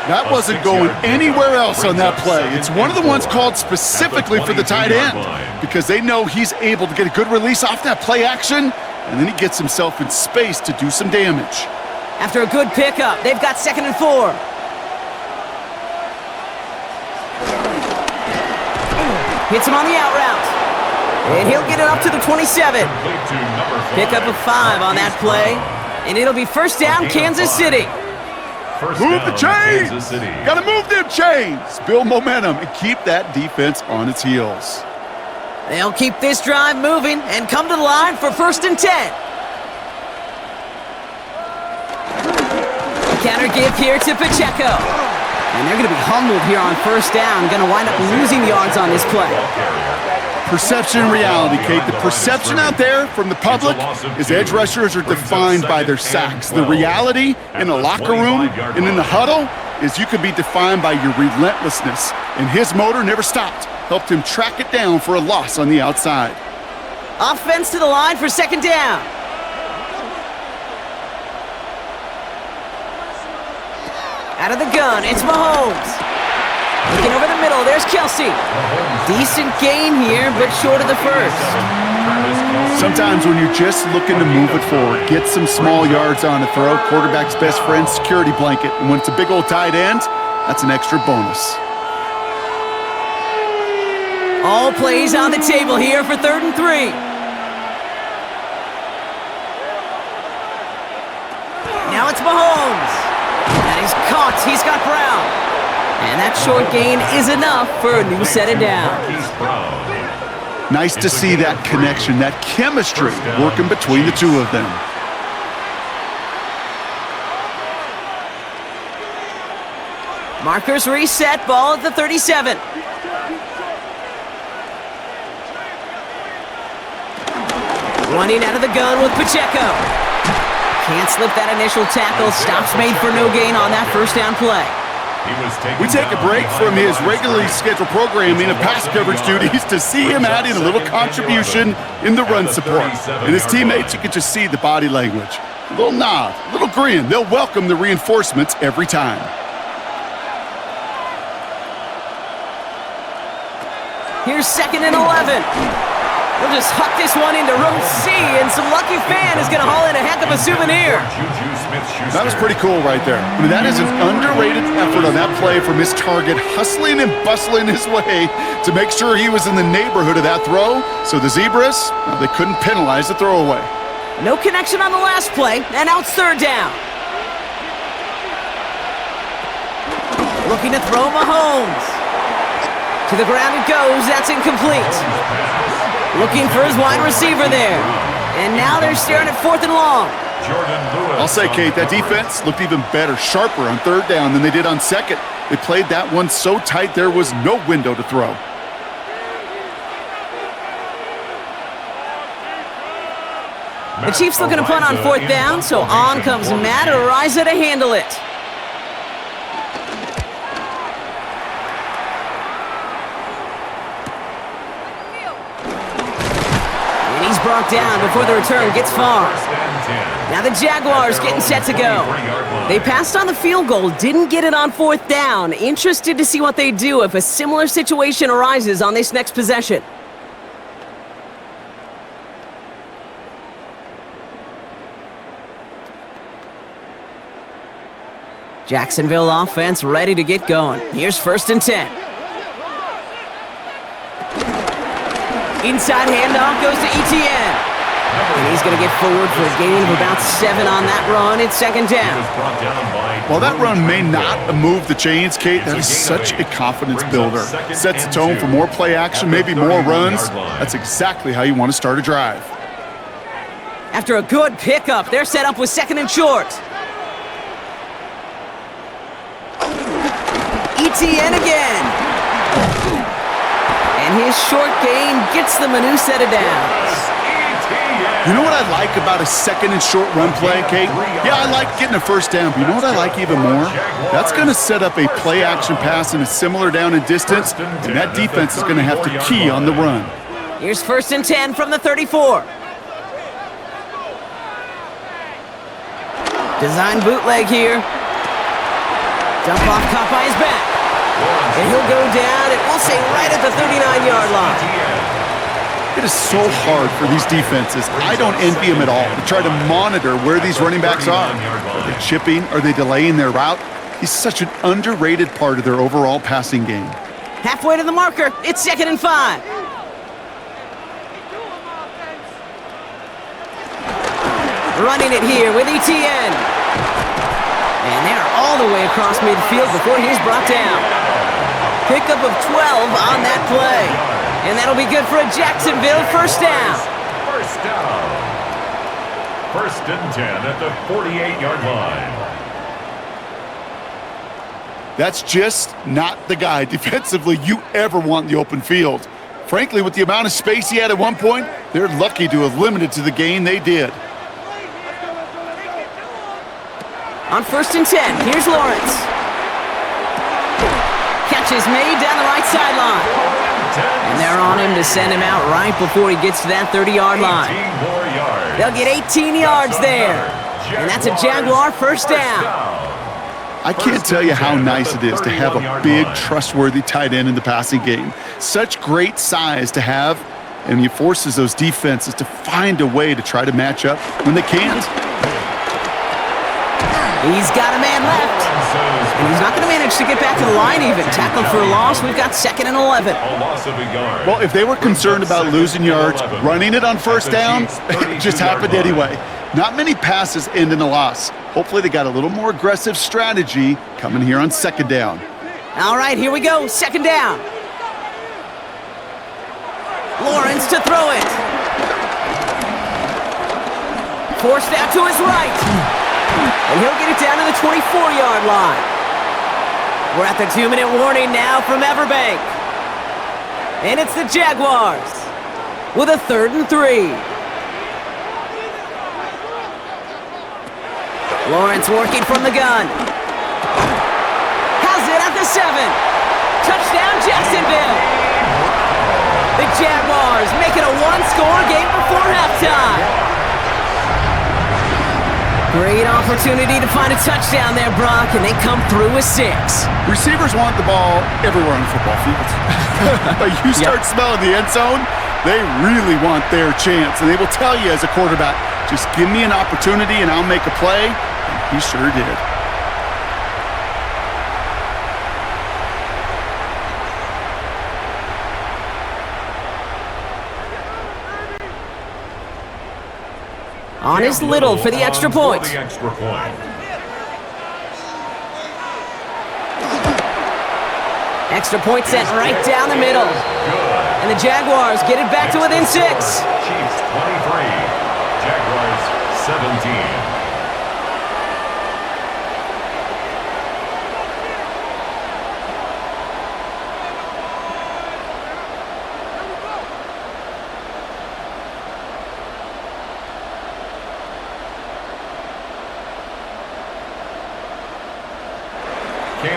That wasn't going anywhere else on that play. It's one of the ones called specifically for the tight end because they know he's able to get a good release off that play action, and then he gets himself in space to do some damage. After a good pickup, they've got 2nd and 4. Hits him on the out route. And he'll get it up to the 27. Pickup of 5 on that play. And it'll be 1st down, Kansas City. Move the chains! Gotta move them chains! Build momentum and keep that defense on its heels. They'll keep this drive moving and come to the line for 1st and 10. Counter give here to Pacheco. And they're going to be humbled here on 1st down. Going to wind up losing yards on this play. Perception and reality, Kate. The perception out there from the public is edge rushers are defined by their sacks. The reality in the locker room and in the huddle is you can be defined by your relentlessness. And his motor never stopped. Helped him track it down for a loss on the outside. Offense to the line for 2nd down. Out of the gun, it's Mahomes. Looking over the middle, there's Kelsey. Decent gain here, but short of the 1st. Sometimes when you're just looking to move it forward, get some small yards on a throw, quarterback's best friend, security blanket. And when it's a big old tight end, that's an extra bonus. All plays on the table here for 3rd and 3. Now it's Mahomes. And he's caught. He's got Brown. And that short gain is enough for a new set of downs. Nice to see that connection, that chemistry working between the two of them. Markers reset, ball at the 37. Running out of the gun with Pacheco. Can't slip that initial tackle. Stops made for no gain on that 1st down play. We take a break from his regularly scheduled programming of pass coverage duties to see him adding a little contribution in the run support. And his teammates, you can just see the body language. A little nod, a little grin. They'll welcome the reinforcements every time. Here's 2nd and 11. We'll just huck this one into row C, and some lucky fan is going to haul in a heck of a souvenir. That was pretty cool right there. I mean, that is an underrated effort on that play from his target, hustling and bustling his way to make sure he was in the neighborhood of that throw. So the Zebras, well, they couldn't penalize the throwaway. No connection on the last play, and now it's 3rd down. Looking to throw Mahomes. To the ground it goes. That's incomplete. Looking for his wide receiver there. And now they're staring at 4th and long. I'll say, Kate, that defense looked even better, sharper on 3rd down than they did on 2nd. They played that one so tight there was no window to throw. The Chiefs looking to punt on 4th down, so on comes Matt Ariza to handle it. Brought down before the return gets far. Now the Jaguars getting set to go. They passed on the field goal, didn't get it on 4th down. Interested to see what they do if a similar situation arises on this next possession. Jacksonville offense ready to get going. Here's 1st and 10. Inside handoff goes to Etienne. And he's going to get forward for a gain of about 7 on that run. It's second down. While that run may not move the chains, Kate, that is such a confidence builder. Sets the tone for more play action, maybe more runs. That's exactly how you want to start a drive. After a good pickup, they're set up with second and short. ETN again. And his short gain gets them a new set of downs. You know what I like about a second and short run play, Kate? Yeah, I like getting a first down, but you know what I like even more? That's going to set up a play action pass in a similar down and distance, and that defense is going to have to key on the run. Here's first and 10 from the 34. Design bootleg here. Dump off caught by his back. And he'll go down, and we'll say right at the 39-yard line. It is so hard for these defenses. I don't envy them at all to try to monitor where these running backs are. Are they chipping? Are they delaying their route? He's such an underrated part of their overall passing game. Halfway to the marker. It's second and 5. Running it here with ETN. And they're all the way across midfield before he's brought down. Pickup of 12 on that play. And that'll be good for a Jacksonville first down. First down. First and 10 at the 48-yard line. That's just not the guy defensively you ever want in the open field. Frankly, with the amount of space he had at one point, they're lucky to have limited to the gain they did. On first and 10, here's Lawrence. Catch is made down the right sideline. And they're on him to send him out right before he gets to that 30-yard line. They'll get 18 yards there. And that's a Jaguar first down. I can't tell you how nice it is to have a big, trustworthy tight end in the passing game. Such great size to have, and he forces those defenses to find a way to try to match up when they can't. He's got a man left. And he's not going to manage to get back to the line even. Tackled for a loss. We've got second and 11. Well, if they were concerned about losing yards, running it on first down, it just happened anyway. Not many passes end in a loss. Hopefully they got a little more aggressive strategy coming here on second down. All right, here we go. Second down. Lawrence to throw it. Forced out to his right. And he'll get it down to the 24-yard line. We're at the 2-minute warning now from Everbank. And it's the Jaguars with a 3rd and 3. Lawrence working from the gun. Has it at the 7. Touchdown, Jacksonville. The Jaguars make it a one-score game before halftime. Great opportunity to find a touchdown there, Brock, and they come through with 6. Receivers want the ball everywhere on the football field. But you start smelling the end zone, they really want their chance. And they will tell you as a quarterback, just give me an opportunity and I'll make a play. And he sure did. On is Little for the extra point. Extra point sent right down the middle. And the Jaguars get it back to within 6. Chiefs 23, Jaguars 17.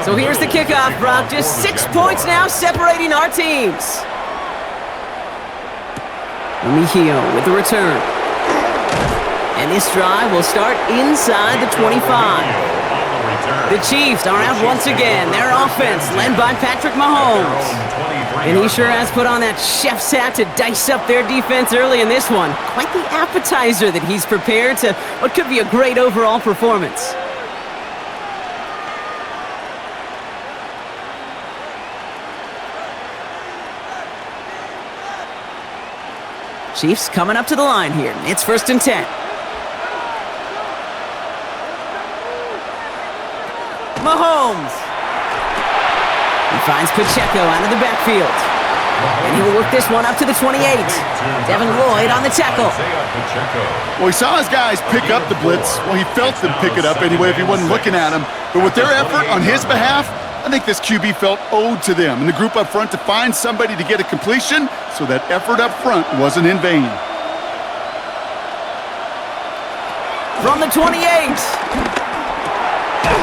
So here's the kickoff, Brock. Just 6 points now separating our teams. Mejio with the return. And this drive will start inside the 25. The Chiefs are out once again. Their offense led by Patrick Mahomes. And he sure has put on that chef's hat to dice up their defense early in this one. Quite the appetizer that he's prepared to what could be a great overall performance. Chiefs coming up to the line here. It's 1st and 10. Mahomes. He finds Pacheco out of the backfield. And he will work this one up to the 28. Devin Lloyd on the tackle. Well, he saw his guys pick up the blitz. Well, he felt them pick it up anyway if he wasn't looking at him. But with their effort on his behalf, I think this QB felt owed to them and the group up front to find somebody to get a completion, so that effort up front wasn't in vain. From the 28.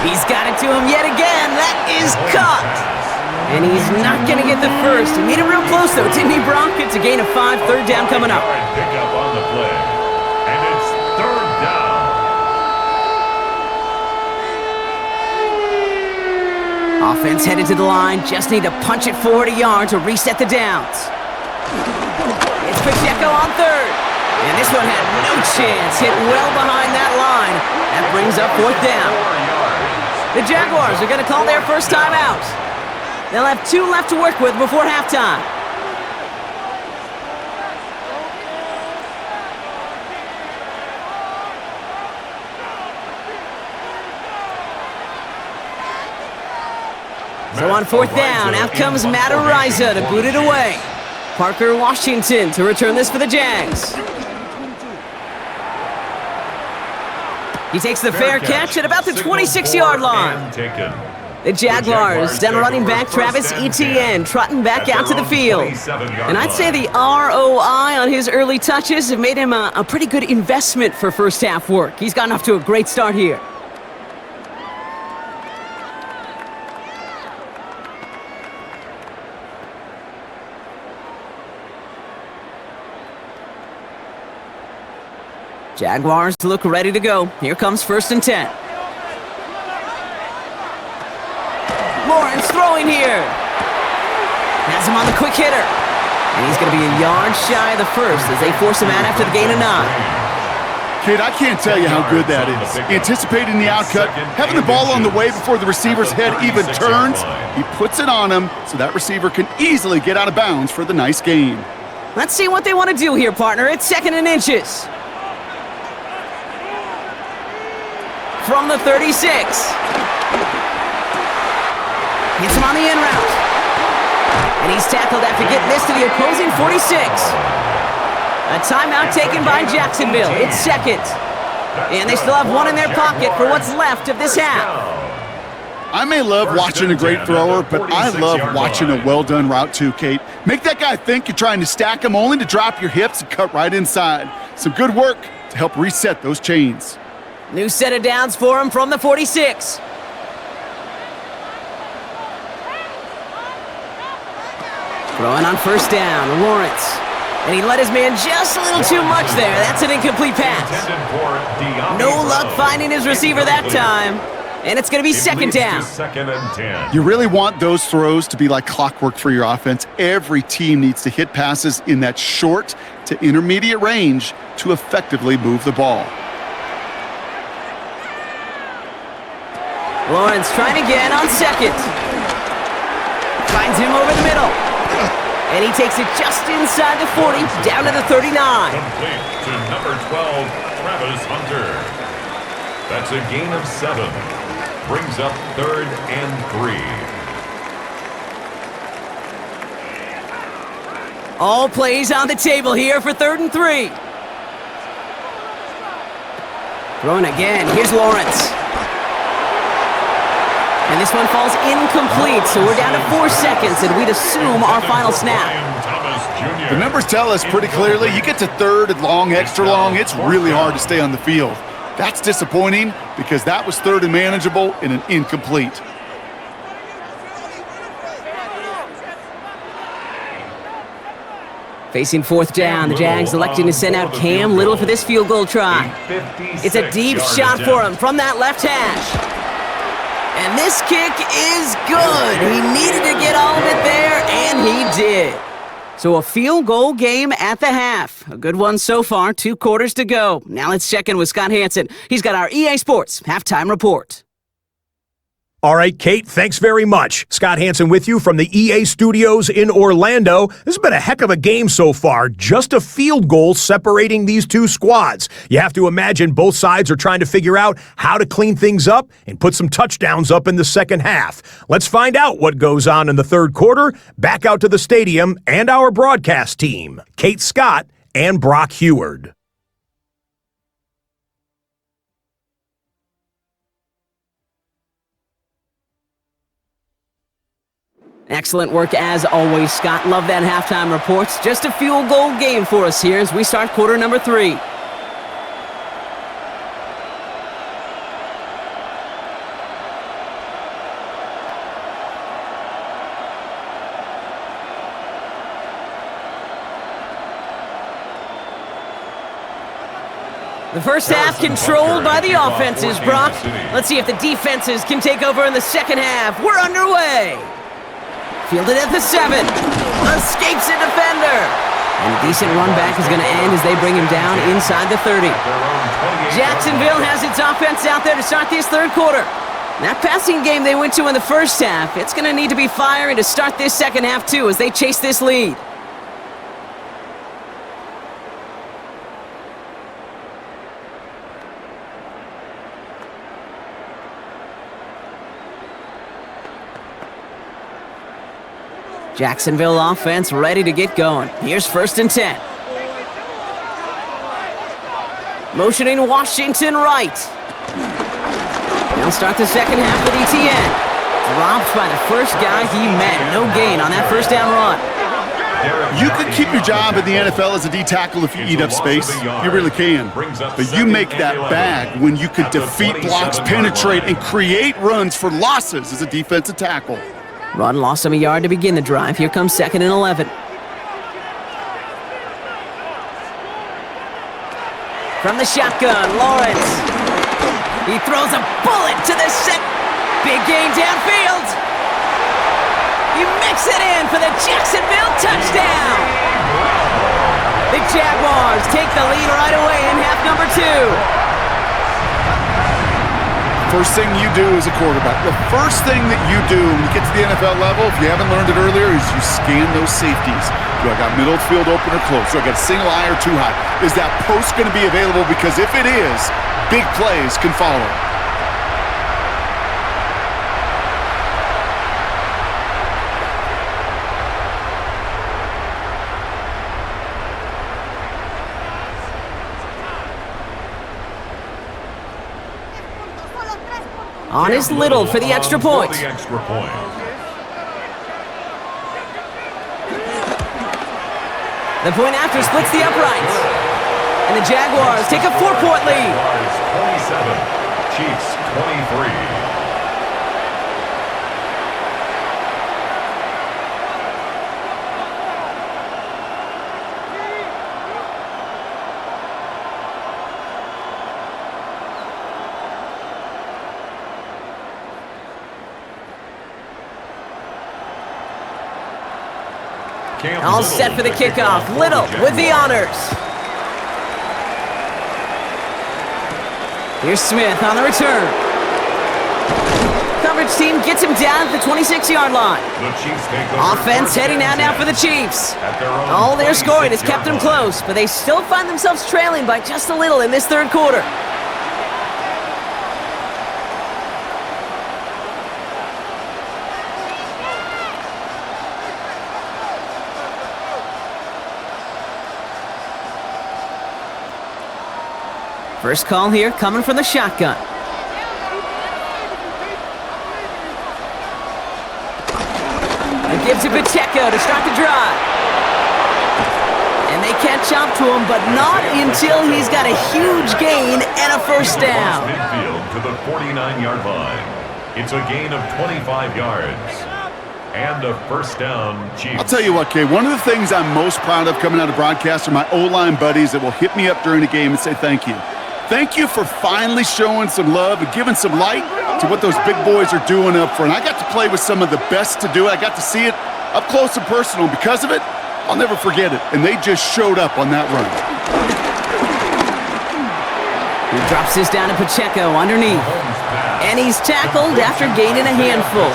He's got it to him yet again. That is caught. And he's not going to get the first. He made it real close, though, didn't he, Brock? It's a gain of 5, 3rd down coming up. Pick up on the play. And it's 3rd down. Offense headed to the line. Just need to punch it forward a yard to reset the downs. It's Pacheco on 3rd. And this one had no chance. Hit well behind that line. That brings up 4th down. The Jaguars are going to call their first time out. They'll have 2 left to work with before halftime. So on 4th down, out comes Matt Ariza to boot it away. Parker Washington to return this for the Jags. He takes the fair catch at about the 26-yard line. The Jaguars, then running back Travis Etienne, trotting back out to the field. And I'd say the ROI on his early touches have made him a pretty good investment for first half work. He's gotten off to a great start here. Jaguars look ready to go. Here comes 1st and 10. Lawrence throwing here. Has him on the quick hitter. And he's going to be a yard shy of the first as they force him out after the gain of 9. Kid, I can't tell you how good that is. Anticipating the outcut, having the ball on the way before the receiver's head even turns. He puts it on him so that receiver can easily get out of bounds for the nice gain. Let's see what they want to do here, partner. It's 2nd and inches. From the 36. Hits him on the in route. And he's tackled after getting this to the opposing 46. A timeout taken by Jacksonville. It's 2nd. And they still have 1 in their pocket for what's left of this half. I may love watching a great thrower, but I love watching a well-done route too, Kate. Make that guy think you're trying to stack him only to drop your hips and cut right inside. Some good work to help reset those chains. New set of downs for him from the 46. Throwing on 1st down, Lawrence. And he let his man just a little too much there. That's an incomplete pass. No luck finding his receiver that time. And it's going to be 2nd down. 2nd and 10. You really want those throws to be like clockwork for your offense. Every team needs to hit passes in that short to intermediate range to effectively move the ball. Lawrence trying again on 2nd. Finds him over the middle. And he takes it just inside the 40, down to the 39. Complete to number 12, Travis Hunter. That's a gain of 7. Brings up 3rd and 3. All plays on the table here for 3rd and 3. Throwing again. Here's Lawrence. And this one falls incomplete, so we're down to 4 seconds, and we'd assume our final snap. The numbers tell us pretty clearly, you get to 3rd and long, extra long, it's really hard to stay on the field. That's disappointing because that was 3rd and manageable in an incomplete. Facing 4th down, the Jags electing to send out Cam Little for this field goal try. It's a deep shot for him from that left hash. And this kick is good. He needed to get all of it there, and he did. So a field goal game at the half. A good one so far, 2 quarters to go. Now let's check in with Scott Hansen. He's got our EA Sports Halftime Report. All right, Kate, thanks very much. Scott Hansen with you from the EA Studios in Orlando. This has been a heck of a game so far. Just a field goal separating these two squads. You have to imagine both sides are trying to figure out how to clean things up and put some touchdowns up in the second half. Let's find out what goes on in the third quarter. Back out to the stadium and our broadcast team, Kate Scott and Brock Heward. Excellent work as always, Scott. Love that halftime reports. Just a field goal game for us here as we start quarter number 3. The first half controlled by the offenses, Brock. Let's see if the defenses can take over in the second half. We're underway. Fielded at the 7. Escapes a defender. And a decent run back is going to end as they bring him down inside the 30. Jacksonville has its offense out there to start this third quarter. That passing game they went to in the first half, it's going to need to be firing to start this second half too as they chase this lead. Jacksonville offense ready to get going. Here's 1st and 10. Motioning Washington right. They'll start the second half with ETN. Dropped by the first guy he met. No gain on that first down run. You can keep your job in the NFL as a D tackle if you eat up space. You really can. But you make that bag when you could defeat blocks, penetrate, and create runs for losses as a defensive tackle. Run lost him a yard to begin the drive. Here comes 2nd and 11. From the shotgun, Lawrence. He throws a bullet to the set. Big gain downfield. He mix it in for the Jacksonville touchdown. The Jaguars take the lead right away in half number 2. First thing you do as a quarterback, the first thing that you do when you get to the NFL level, if you haven't learned it earlier, is you scan those safeties. Do I got middle field open or close? Do I got single high or too high? Is that post going to be available? Because if it is, big plays can follow. On is Little for the extra point. The point after splits the uprights. And the Jaguars take a 4-point lead. 27, Chiefs 23. All set for the kickoff. Little with the honors. Here's Smith on the return. Coverage team gets him down at the 26-yard line. Offense heading out now for the Chiefs. All their scoring has kept them close, but they still find themselves trailing by just a little in this third quarter. First call here coming from the shotgun. It gives to Pacheco to start the drive. And they catch up to him, but not until he's got a huge gain and a first down. Midfield to the 49-yard line. It's a gain of 25 yards. And a first down, Chiefs. I'll tell you what, Kay, one of the things I'm most proud of coming out of broadcast are my O-line buddies that will hit me up during the game and say thank you. Thank you for finally showing some love and giving some light to what those big boys are doing up front. I got to play with some of the best to do it. I got to see it up close and personal. Because of it, I'll never forget it. And they just showed up on that run. He drops this down to Pacheco underneath. And he's tackled after gaining a handful.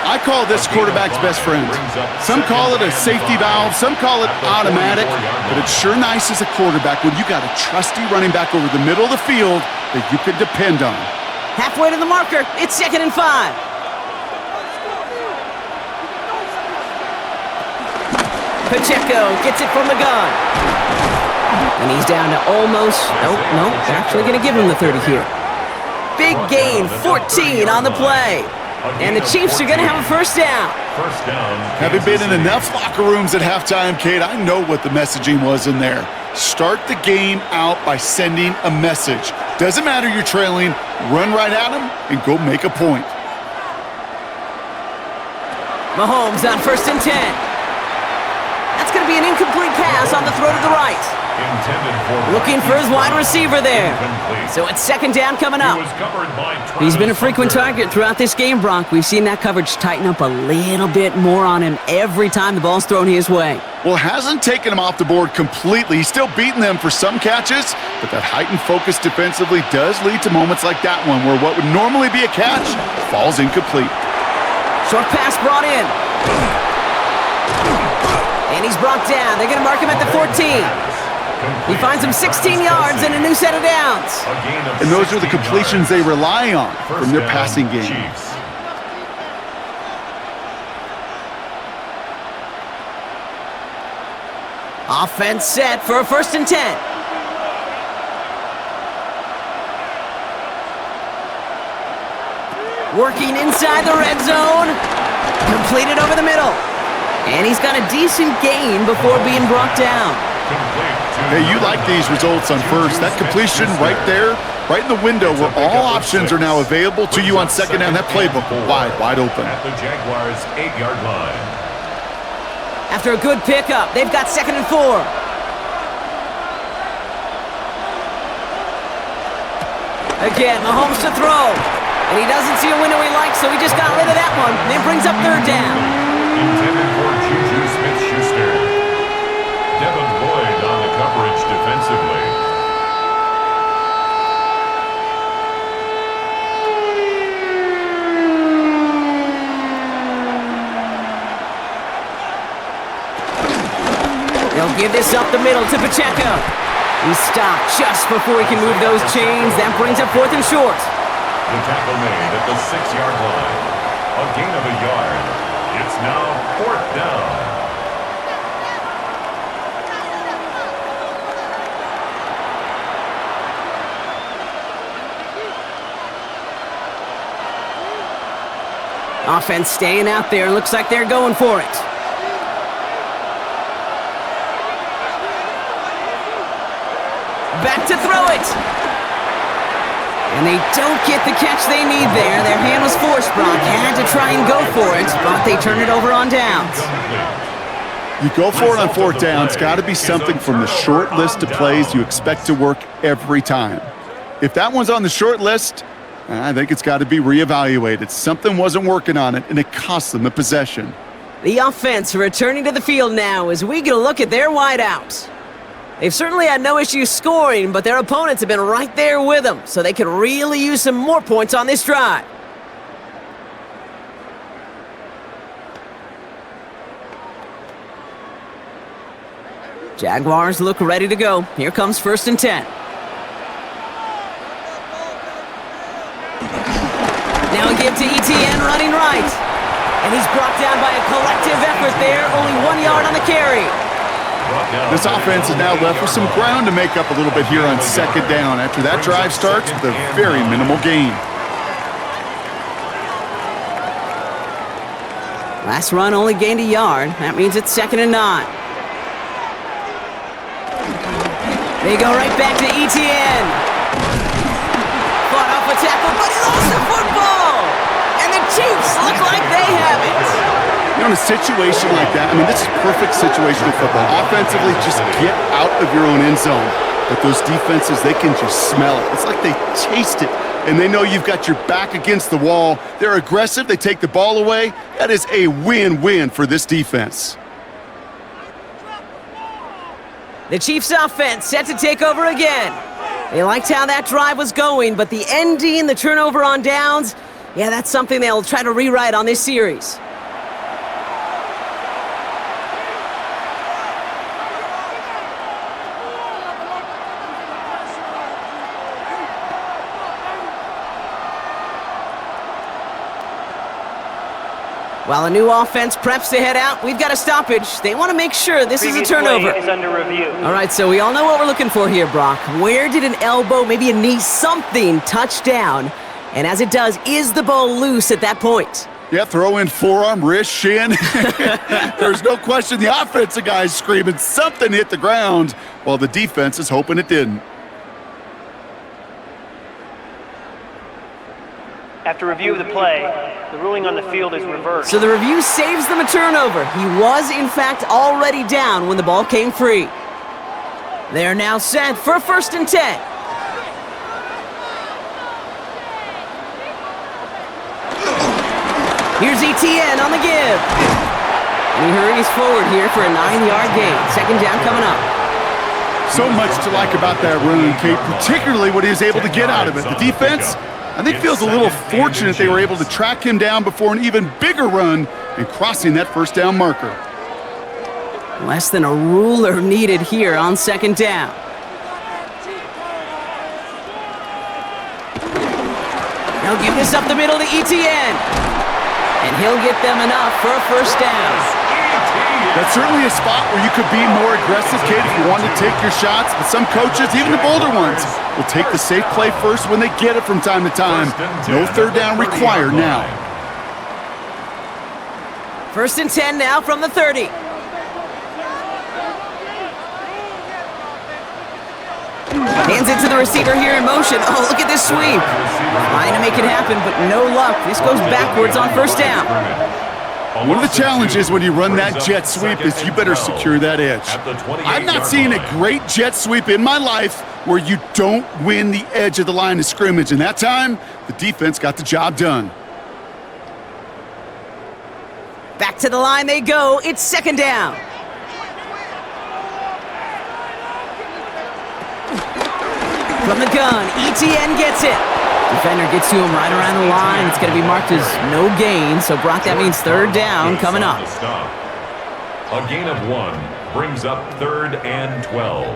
I call this quarterback's best friend. Some call it a safety valve, some call it automatic, but it's sure nice as a quarterback when you got a trusty running back over the middle of the field that you can depend on. Halfway to the marker, it's 2nd and 5. Pacheco gets it from the gun. And he's down to almost, nope, they're actually going to give him the 30 here. Big gain, 14 on the play. And the Chiefs are going to have a first down. Having been in enough locker rooms at halftime, Kate, I know what the messaging was in there. Start the game out by sending a message. Doesn't matter you're trailing, run right at them and go make a point. Mahomes on 1st and 10. That's going to be an incomplete pass on the throw to the right. Looking for his wide receiver there. So it's 2nd down coming up. He's been a frequent target throughout this game, Brock. We've seen that coverage tighten up a little bit more on him every time the ball's thrown his way. Well, hasn't taken him off the board completely. He's still beating them for some catches, but that heightened focus defensively does lead to moments like that one where what would normally be a catch falls incomplete. Short pass brought in. And he's brought down. They're going to mark him at the 14. He finds him 16 yards and a new set of downs. And those are the completions they rely on from their passing game. Offense set for a 1st and 10. Working inside the red zone. Completed over the middle. And he's got a decent gain before being brought down. Hey, you like these results on first. That completion right there, right in the window where all options are now available to you on 2nd down. That playbook wide open. At the Jaguars' 8-yard line. After a good pickup, they've got 2nd and 4. Again, Mahomes to throw. And he doesn't see a window he likes, so he just got rid of that one. And it brings up 3rd down. Intended for Juju Smith-Schuster. Devin Lloyd on the coverage defensively. They'll give this up the middle to Pacheco. He's stopped just before he can move those chains. That brings up 4th and short. The tackle made at the 6-yard line. A gain of a yard. It's now 4th down. Offense staying out there. Looks like they're going for it. Back to throw it. And they don't get the catch they need there. Their hand was forced, Brock. Had to try and go for it, but they turn it over on downs. You go for it on 4th down. It's got to be something from the short list of plays you expect to work every time. If that one's on the short list, I think it's got to be reevaluated. Something wasn't working on it, and it cost them the possession. The offense returning to the field now as we get a look at their wideouts. They've certainly had no issues scoring, but their opponents have been right there with them, so they could really use some more points on this drive. Jaguars look ready to go. Here comes 1st and 10. Now a give to ETN running right. And he's brought down by a collective effort there. Only 1 yard on the carry. This offense is now left with some ground to make up a little bit here on 2nd down after that drive starts with a very minimal gain. Last run only gained a yard. That means it's 2nd and 9. They go right back to ETN. Fought off a tackle, but he lost the football. And the Chiefs look like they have it. You know, in a situation like that, I mean, this is perfect situational football. Offensively, just get out of your own end zone. But those defenses, they can just smell it. It's like they taste it, and they know you've got your back against the wall. They're aggressive. They take the ball away. That is a win-win for this defense. The Chiefs offense set to take over again. They liked how that drive was going, but the ending, the turnover on downs, yeah, that's something they'll try to rewrite on this series. While a new offense preps to head out, we've got a stoppage. They want to make sure this is a turnover. Is under review. All right, so we all know what we're looking for here, Brock. Where did an elbow, maybe a knee, something touch down? And as it does, is the ball loose at that point? Yeah, throw in forearm, wrist, shin. There's no question the offensive guy's screaming something hit the ground while the defense is hoping it didn't. After review of the play, the ruling on the field is reversed. So the review saves them a turnover. He was, in fact, already down when the ball came free. They're now set for 1st and 10. Here's ETN on the give. And he hurries forward here for a 9-yard gain. 2nd down coming up. So much to like about that run, Kate, particularly what he was able to get out of it. The defense, I think, feels a little fortunate they were able to track him down before an even bigger run and crossing that 1st down marker. Less than a ruler needed here on 2nd down. Now give this up the middle to ETN. And he'll get them enough for a 1st down. That's certainly a spot where you could be more aggressive, kid, if you want to take your shots. But some coaches, even the bolder ones, will take the safe play first when they get it from time to time. No 3rd down required now. 1st and 10 now from the 30. Hands it to the receiver here in motion. Oh, look at this sweep. Trying to make it happen, but no luck. This goes backwards on 1st down. One of the challenges when you run that jet sweep is you better secure that edge. I've not seen a great jet sweep in my life where you don't win the edge of the line of scrimmage. And that time, the defense got the job done. Back to the line they go. It's 2nd down. From the gun, ETN gets it. Defender gets to him right around the line. It's going to be marked as no gain. So, Brock, that means 3rd down coming up. A gain of 1 brings up 3rd and 12.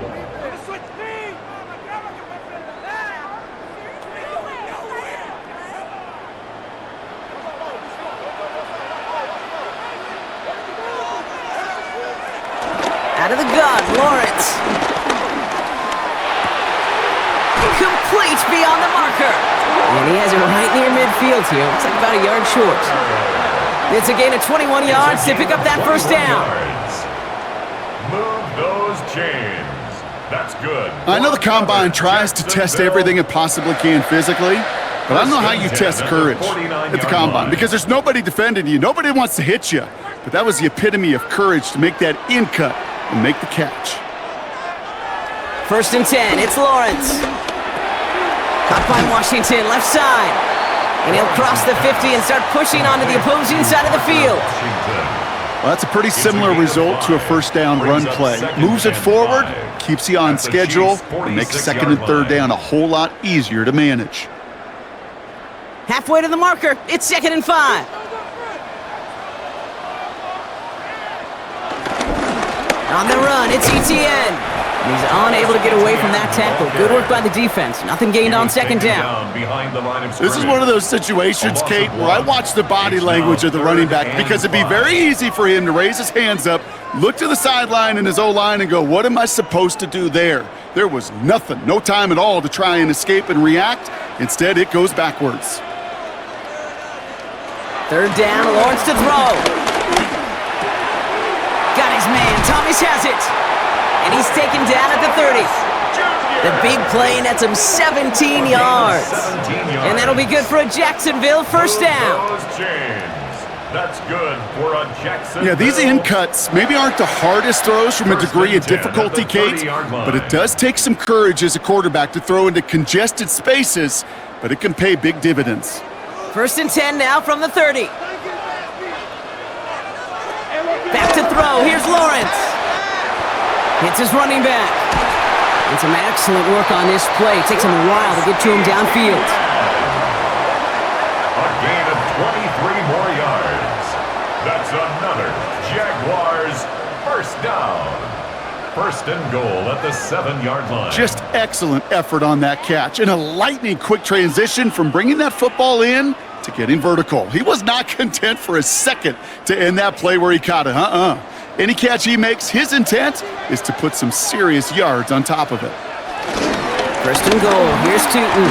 Out of the gun, Lawrence. Complete beyond the marker. And he has it right near midfield here. Looks like about a yard short. It's a gain of 21 yards to pick up that 1st down. Move those chains. That's good. I know the Combine tries to test everything it possibly can physically, but I don't know how you test courage at the Combine because there's nobody defending you. Nobody wants to hit you. But that was the epitome of courage to make that in cut and make the catch. 1st and 10. It's Lawrence. Caught by Washington, left side. And he'll cross the 50 and start pushing onto the opposing side of the field. Well, that's a pretty similar result to a 1st down run play. Moves it forward, keeps you on schedule, and makes 2nd and 3rd down a whole lot easier to manage. Halfway to the marker, it's 2nd and 5. On the run, it's ETN. And he's unable to get away from that tackle. Good work by the defense. Nothing gained on 2nd down. This is one of those situations, Kate, where I watch the body language of the running back because it'd be very easy for him to raise his hands up, look to the sideline in his O-line and go, what am I supposed to do there? There was nothing, no time at all to try and escape and react. Instead, it goes backwards. 3rd down, Lawrence to throw. Got his man, Thomas has it. And he's taken down at the 30. The big play nets him 17 yards. And that'll be good for a Jacksonville 1st down. That's good for a Jacksonville. Yeah, these in cuts maybe aren't the hardest throws from a degree of difficulty, Kate, but it does take some courage as a quarterback to throw into congested spaces, but it can pay big dividends. 1st and 10 now from the 30. Back to throw. Here's Lawrence. Hits his running back. And some excellent work on this play. It takes him a while to get to him downfield. A gain of 23 more yards. That's another Jaguars first down. First and goal at the 7-yard line. Just excellent effort on that catch and a lightning quick transition from bringing that football in to getting vertical. He was not content for a second to end that play where he caught it. Any catch he makes, his intent is to put some serious yards on top of it. First and goal. Here's Tootin.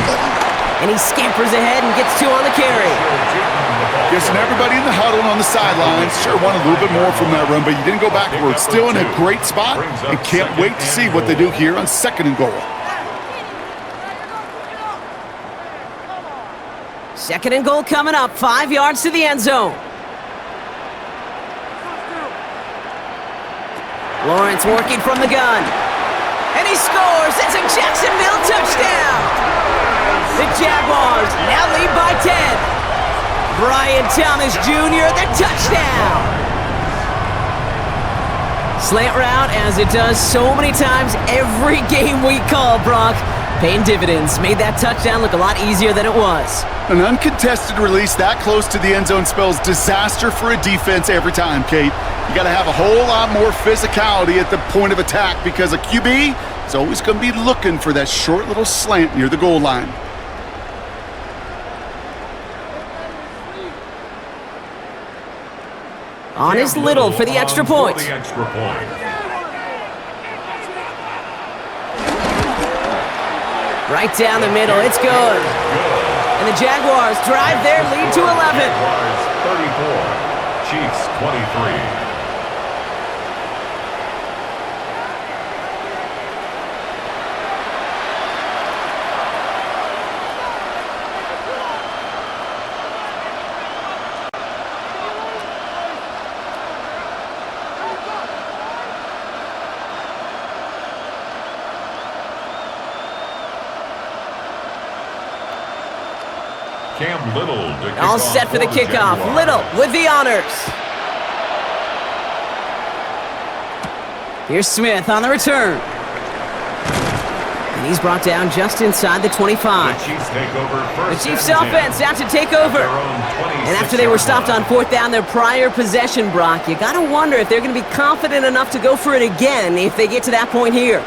And he scampers ahead and gets 2 on the carry. Guessing everybody in the huddle and on the sidelines sure want a little bit more from that run, but you didn't go backwards. Still in a great spot and can't wait to see what they do here on second and goal. Second and goal coming up. 5 yards to the end zone. Lawrence working from the gun. And he scores. It's a Jacksonville touchdown. The Jaguars now lead by 10. Brian Thomas Jr., the touchdown. Slant route, as it does so many times every game we call, Brock. Paying dividends. Made that touchdown look a lot easier than it was. An uncontested release that close to the end zone spells disaster for a defense every time, Kate. You got to have a whole lot more physicality at the point of attack because a QB is always going to be looking for that short little slant near the goal line. On is Little for the extra point. Right down the middle, it's good. And the Jaguars drive their lead to 11. Jaguars 34, Chiefs 23. All set for the kickoff. Little with the honors. Here's Smith on the return. And he's brought down just inside the 25. The Chiefs offense out to take over. And after they were stopped on 4th down their prior possession, Brock, you got to wonder if they're going to be confident enough to go for it again if they get to that point here.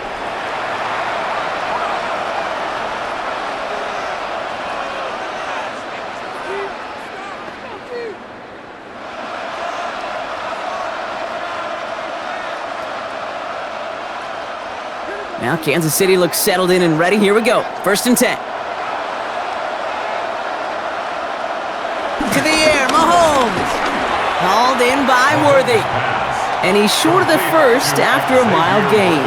Now Kansas City looks settled in and ready. Here we go. 1st and 10. To the air, Mahomes. Hauled in by Worthy. And he's short of the first after a mild gain.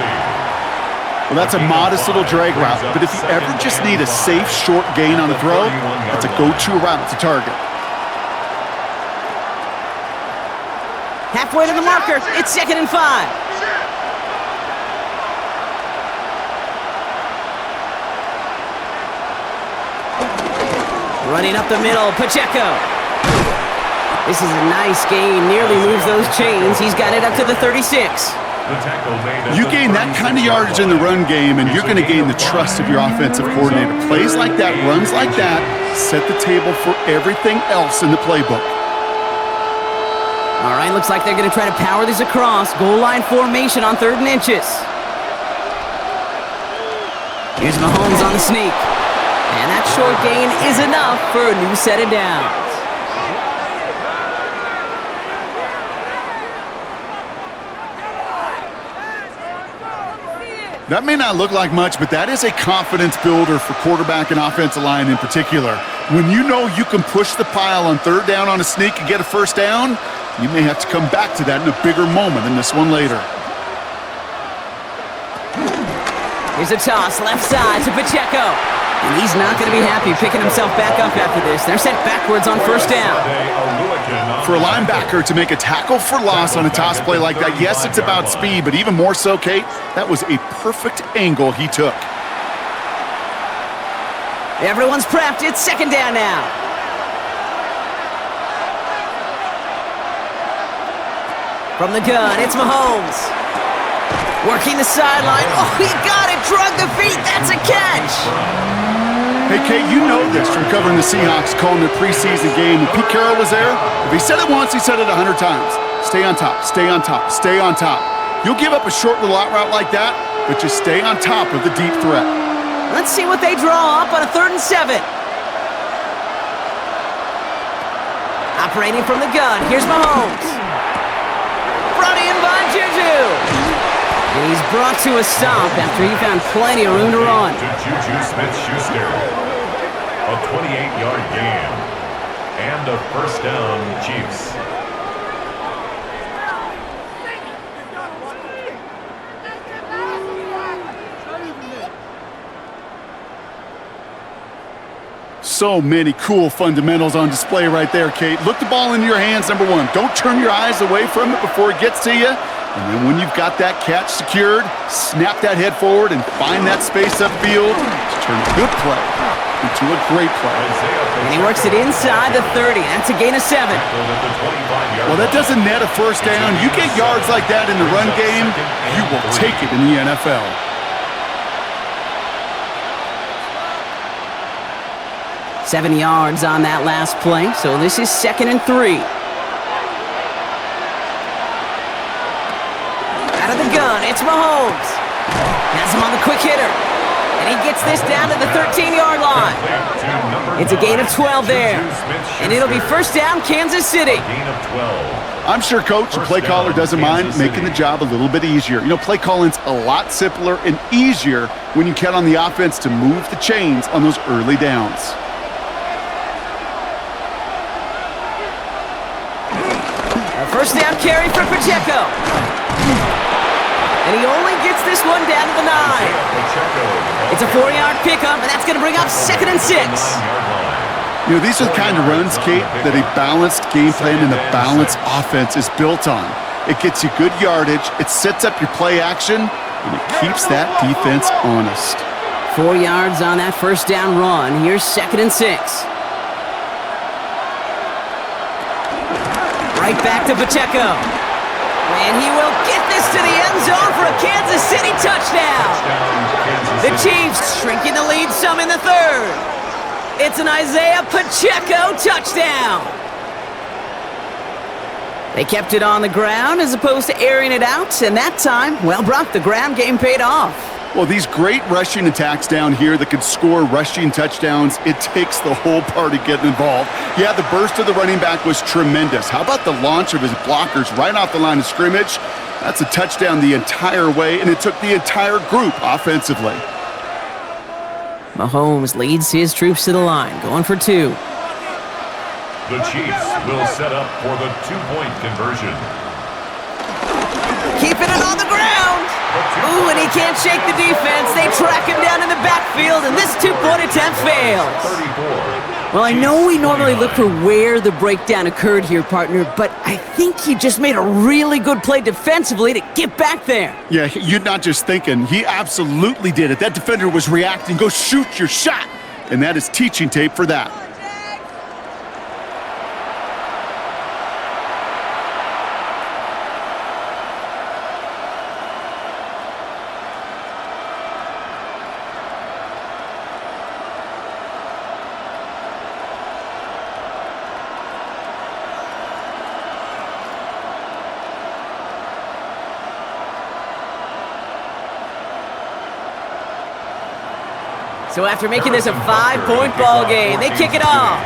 Well, that's a modest little drag route, but if you ever just need a safe, short gain on the throw, that's a go-to route to target. Halfway to the marker. It's 2nd and 5. Running up the middle, Pacheco. This is a nice gain, nearly moves those chains. He's got it up to the 36. You gain that kind of yardage in the run game, and you're going to gain the trust of your offensive coordinator. Plays like that, runs like that, set the table for everything else in the playbook. All right, looks like they're going to try to power this across. Goal line formation on 3rd and inches. Here's Mahomes on the sneak. And that short gain is enough for a new set of downs. That may not look like much, but that is a confidence builder for quarterback and offensive line in particular. When you know you can push the pile on 3rd down on a sneak and get a 1st down, you may have to come back to that in a bigger moment than this one later. Here's a toss, left side to Pacheco. And he's not going to be happy picking himself back up after this. They're sent backwards on 1st down. For a linebacker to make a tackle for loss on a toss play like that, yes, it's about speed, but even more so, Kate, that was a perfect angle he took. Everyone's prepped. It's 2nd down now. From the gun, it's Mahomes. Working the sideline. Oh, he got it. Drug the feet. That's a catch. Hey, Kate, you know this from covering the Seahawks, calling the preseason game. When Pete Carroll was there, if he said it once, he said it 100 times. Stay on top, stay on top, stay on top. You'll give up a short little out route like that, but just stay on top of the deep threat. Let's see what they draw up on a 3rd and 7. Operating from the gun, here's Mahomes. Brought in by Juju. He's brought to a stop after he found plenty of room to run. To Juju Smith-Schuster. A 28-yard gain. And a first down, Chiefs. So many cool fundamentals on display right there, Kate. Look the ball into your hands, number one. Don't turn your eyes away from it before it gets to you. And then when you've got that catch secured, snap that head forward and find that space upfield to turn a good play into a great play. And he works it inside the 30. That's a gain of 7. Well, that doesn't net a first down. You get yards like that in the run game, you will take it in the NFL. Seven yards on that last play, so this is 2nd and 3. Out of the gun, it's Mahomes. Has him on the quick hitter. And he gets this down to the 13-yard line. It's a gain of 12 there. And it'll be first down, Kansas City. I'm sure Coach, the play caller, doesn't mind making the job a little bit easier. You know, play calling's a lot simpler and easier when you count on the offense to move the chains on those early downs. First down carry for Pacheco. And he only gets this one down to the 9. It's a 4-yard pickup, and that's going to bring up 2nd and 6. You know, these are the kind of runs, Kate, that a balanced game plan and a balanced offense is built on. It gets you good yardage, it sets up your play action, and it keeps that defense honest. 4 yards on that first down run. Here's 2nd and 6. Right back to Pacheco. And he will get this to the end zone for a Kansas City touchdown. The Chiefs shrinking the lead some in the 3rd. It's an Isaiah Pacheco touchdown. They kept it on the ground as opposed to airing it out, and that time, well, Brock, the ground game paid off. Well, these great rushing attacks down here that can score rushing touchdowns, it takes the whole party getting involved. Yeah, the burst of the running back was tremendous. How about the launch of his blockers right off the line of scrimmage? That's a touchdown the entire way, and it took the entire group offensively. Mahomes leads his troops to the line, going for 2. The Chiefs will set up for the 2-point conversion. Keeping it on the ground. Ooh, and he can't shake the defense. They track him down in the backfield, and this 2-point attempt fails. 34. Well, I know we normally look for where the breakdown occurred here, partner, but I think he just made a really good play defensively to get back there. Yeah, you're not just thinking. He absolutely did it. That defender was reacting. Go shoot your shot. And that is teaching tape for that. So after making this a 5-point ball game, they kick it off.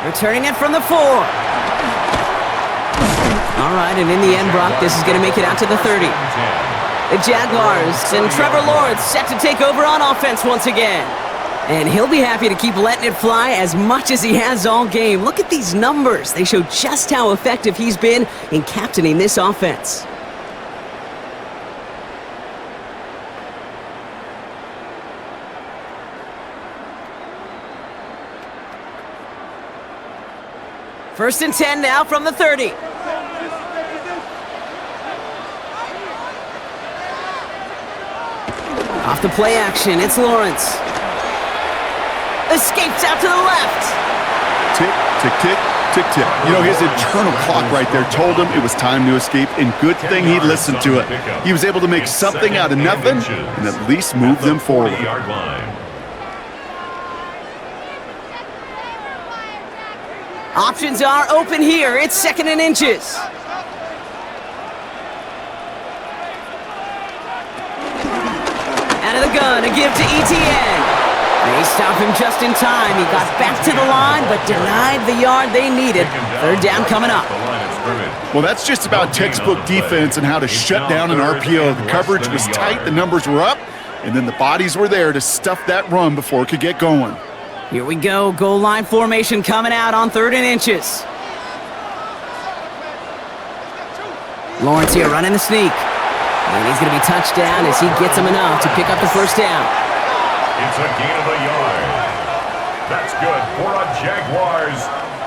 Returning it from the 4. All right, and in the end, Brock, this is going to make it out to the 30. The Jaguars and Trevor Lawrence set to take over on offense once again. And he'll be happy to keep letting it fly as much as he has all game. Look at these numbers. They show just how effective he's been in captaining this offense. First and 10 now from the 30. Off the play action, it's Lawrence. Escapes out to the left. Tick, tick, tick, tick, tick. You know, his internal clock right there told him it was time to escape, and good thing he listened to it. He was able to make something out of nothing and at least move them forward. Options are open here. It's 2nd and inches. Out of the gun, a give to ETN. They stop him just in time. He got back to the line, but denied the yard they needed. 3rd down coming up. Well, that's just about textbook defense and how to shut down an RPO. The coverage was tight, the numbers were up, and then the bodies were there to stuff that run before it could get going. Here we go. Goal line formation coming out on 3rd and inches. Lawrence here running the sneak. And he's going to be touched down as he gets him enough to pick up the 1st down. It's a gain of a yard. That's good for a Jaguars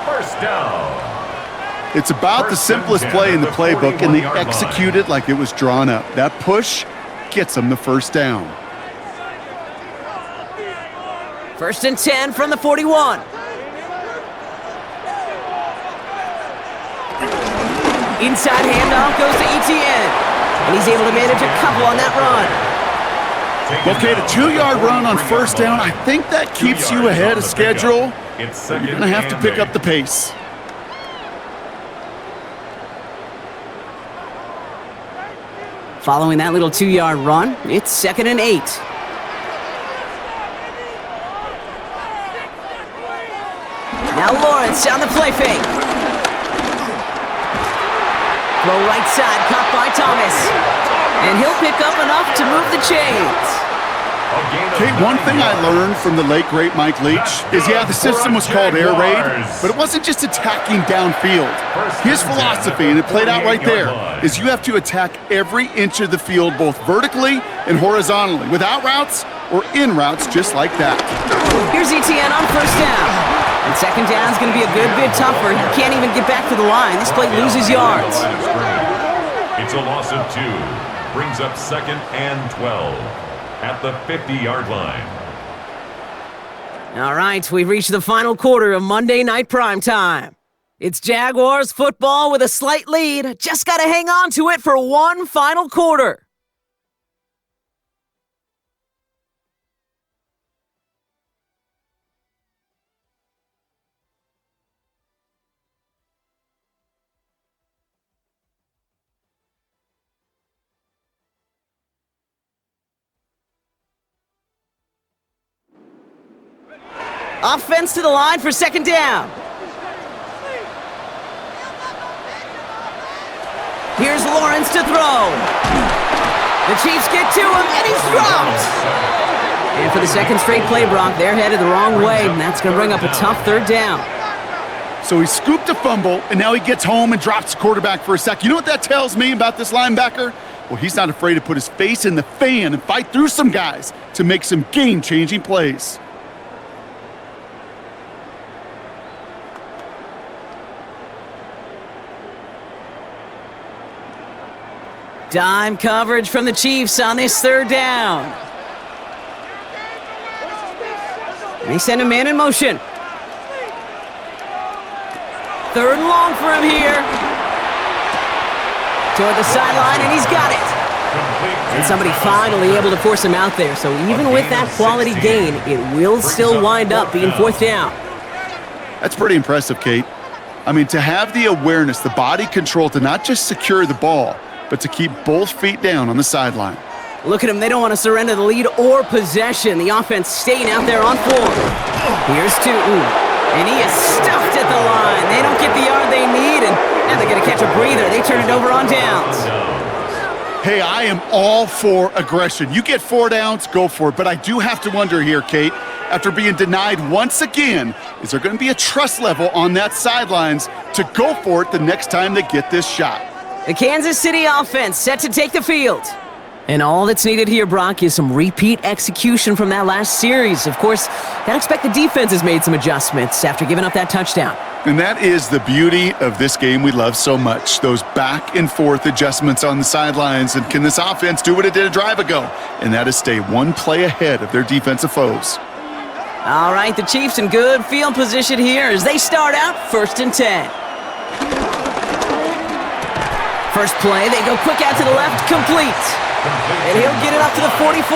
1st down. It's about the simplest play in the playbook, and they execute it like it was drawn up. That push gets them the 1st down. 1st and 10 from the 41. Inside handoff goes to ETN. And he's able to manage a couple on that run. Okay, the 2-yard run on 1st down, I think that keeps you ahead of schedule. You're going to have to pick up the pace. Following that little 2-yard run, it's 2nd and 8. Now Lawrence on the play fake. Throw right side, caught by Thomas. And he'll pick up enough to move the chains. Kate, one thing I learned from the late, great Mike Leach is, yeah, the system was called air raid, but it wasn't just attacking downfield. His philosophy, and it played out right there, is you have to attack every inch of the field, both vertically and horizontally, without routes or in routes just like that. Here's ETN on 1st down. And 2nd down is going to be a good bit tougher. He can't even get back to the line. This play loses yards. It's a loss of 2. Brings up 2nd and 12 at the 50-yard line. All right, we've reached the final quarter of Monday Night Primetime. It's Jaguars football with a slight lead. Just got to hang on to it for one final quarter. Offense to the line for 2nd down. Here's Lawrence to throw. The Chiefs get to him, and he's dropped. And for the 2nd straight play, Brock, they're headed the wrong way, and that's going to bring up a tough 3rd down. So he scooped a fumble, and now he gets home and drops the quarterback for a sec. You know what that tells me about this linebacker? Well, he's not afraid to put his face in the fan and fight through some guys to make some game-changing plays. Dime coverage from the Chiefs on this 3rd down. And they send a man in motion. 3rd and long for him here. Toward the sideline, and he's got it. And somebody finally able to force him out there. So even with that quality gain, it will still wind up being 4th down. That's pretty impressive, Kate. I mean, to have the awareness, the body control to not just secure the ball, but to keep both feet down on the sideline. Look at them. They don't want to surrender the lead or possession. The offense staying out there on 4. Here's Tootin. And he is stuffed at the line. They don't get the yard they need, and now they're going to catch a breather. They turn it over on downs. Hey, I am all for aggression. You get 4 downs, go for it. But I do have to wonder here, Kate, after being denied once again, is there going to be a trust level on that sidelines to go for it the next time they get this shot? The Kansas City offense set to take the field. And all that's needed here, Brock, is some repeat execution from that last series. Of course, I expect the defense has made some adjustments after giving up that touchdown. And that is the beauty of this game we love so much, those back and forth adjustments on the sidelines. And can this offense do what it did a drive ago? And that is stay one play ahead of their defensive foes. All right, the Chiefs in good field position here as they start out 1st and 10. First play, they go quick out to the left, complete. And he'll get it up to the 44.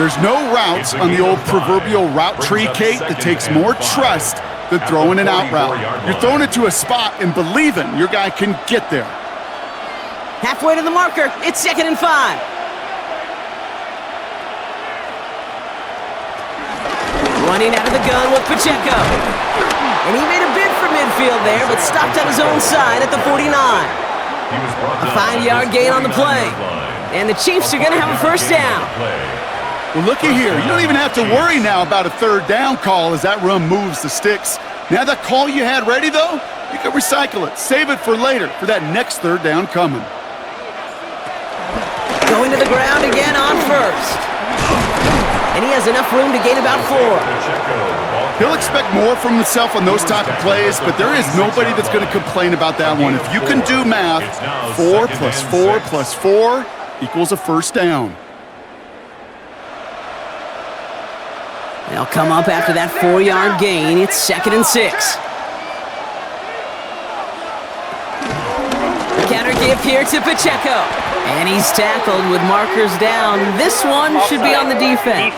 There's no routes on the old proverbial route tree, Kate, that takes more trust than throwing an out route. You're throwing it to a spot and believing your guy can get there. Halfway to the marker, it's 2nd and 5. Running out of the gun with Pacheco. And he made a bid for midfield there, but stopped on his own side at the 49. A 5-yard gain on the play. And the Chiefs are going to have a first down. Well, looky here. You don't even have to worry now about a 3rd down call as that run moves the sticks. Now that call you had ready, though, you can recycle it. Save it for later for that next 3rd down coming. Going to the ground again on 1st. And he has enough room to gain about 4. He'll expect more from himself on those type of plays, but there is nobody that's going to complain about that one. If you can do math, 4 plus 4 plus 4 equals a first down. They'll come up after that 4-yard gain. It's 2nd and 6. The counter give here to Pacheco. And he's tackled with markers down. This one should be on the defense.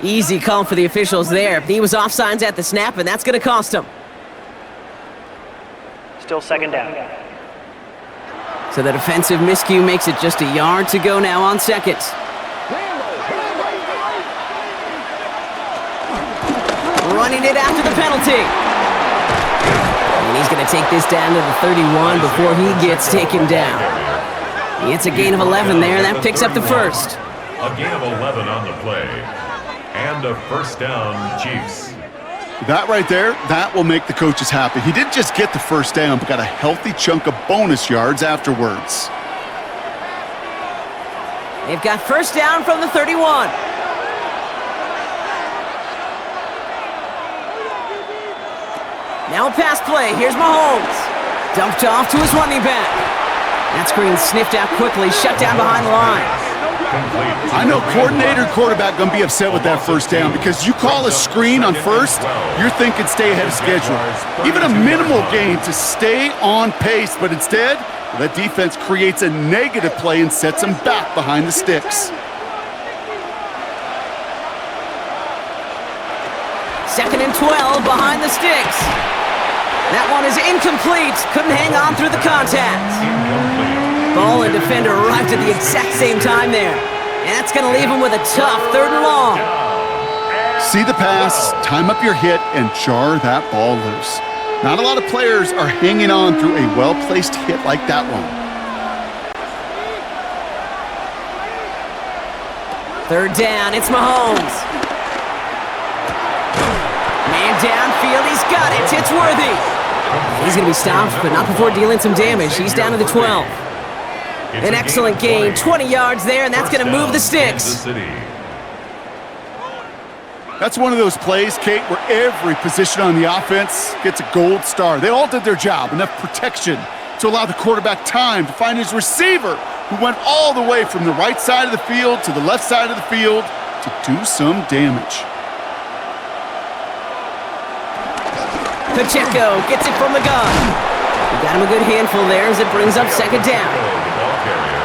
Easy call for the officials there. He was offsides at the snap, and that's going to cost him. Still 2nd down. So the defensive miscue makes it just a yard to go now on 2nd. Running it after the penalty. And he's going to take this down to the 31 before he gets taken down. It's a gain of 11 there, and that picks up the first. A gain of 11 on the play. And a first down, Chiefs. That right there, that will make the coaches happy. He didn't just get the first down, but got a healthy chunk of bonus yards afterwards. They've got first down from the 31. Now a pass play. Here's Mahomes. Dumped off to his running back. That screen sniffed out quickly, shut down behind the line. I know coordinator and quarterback going to be upset with that first down because you call a screen on first, you're thinking stay ahead of schedule. Even a minimal gain to stay on pace, but instead, that defense creates a negative play and sets them back behind the sticks. 2nd and 12 behind the sticks. That one is incomplete. Couldn't hang on through the contact. Ball and defender arrived at the exact same time there. And that's going to leave him with a tough 3rd and long. See the pass, time up your hit, and jar that ball loose. Not a lot of players are hanging on through a well-placed hit like that one. 3rd down, it's Mahomes. Man downfield, he's got it. It's Worthy. He's going to be stopped, but not before dealing some damage. He's down to the 12. An excellent gain, 20 yards there, and that's going to move the sticks. That's one of those plays, Kate, where every position on the offense gets a gold star. They all did their job, enough protection to allow the quarterback time to find his receiver, who went all the way from the right side of the field to the left side of the field to do some damage. Pacheco gets it from the gun. We got him a good handful there as it brings up 2nd down.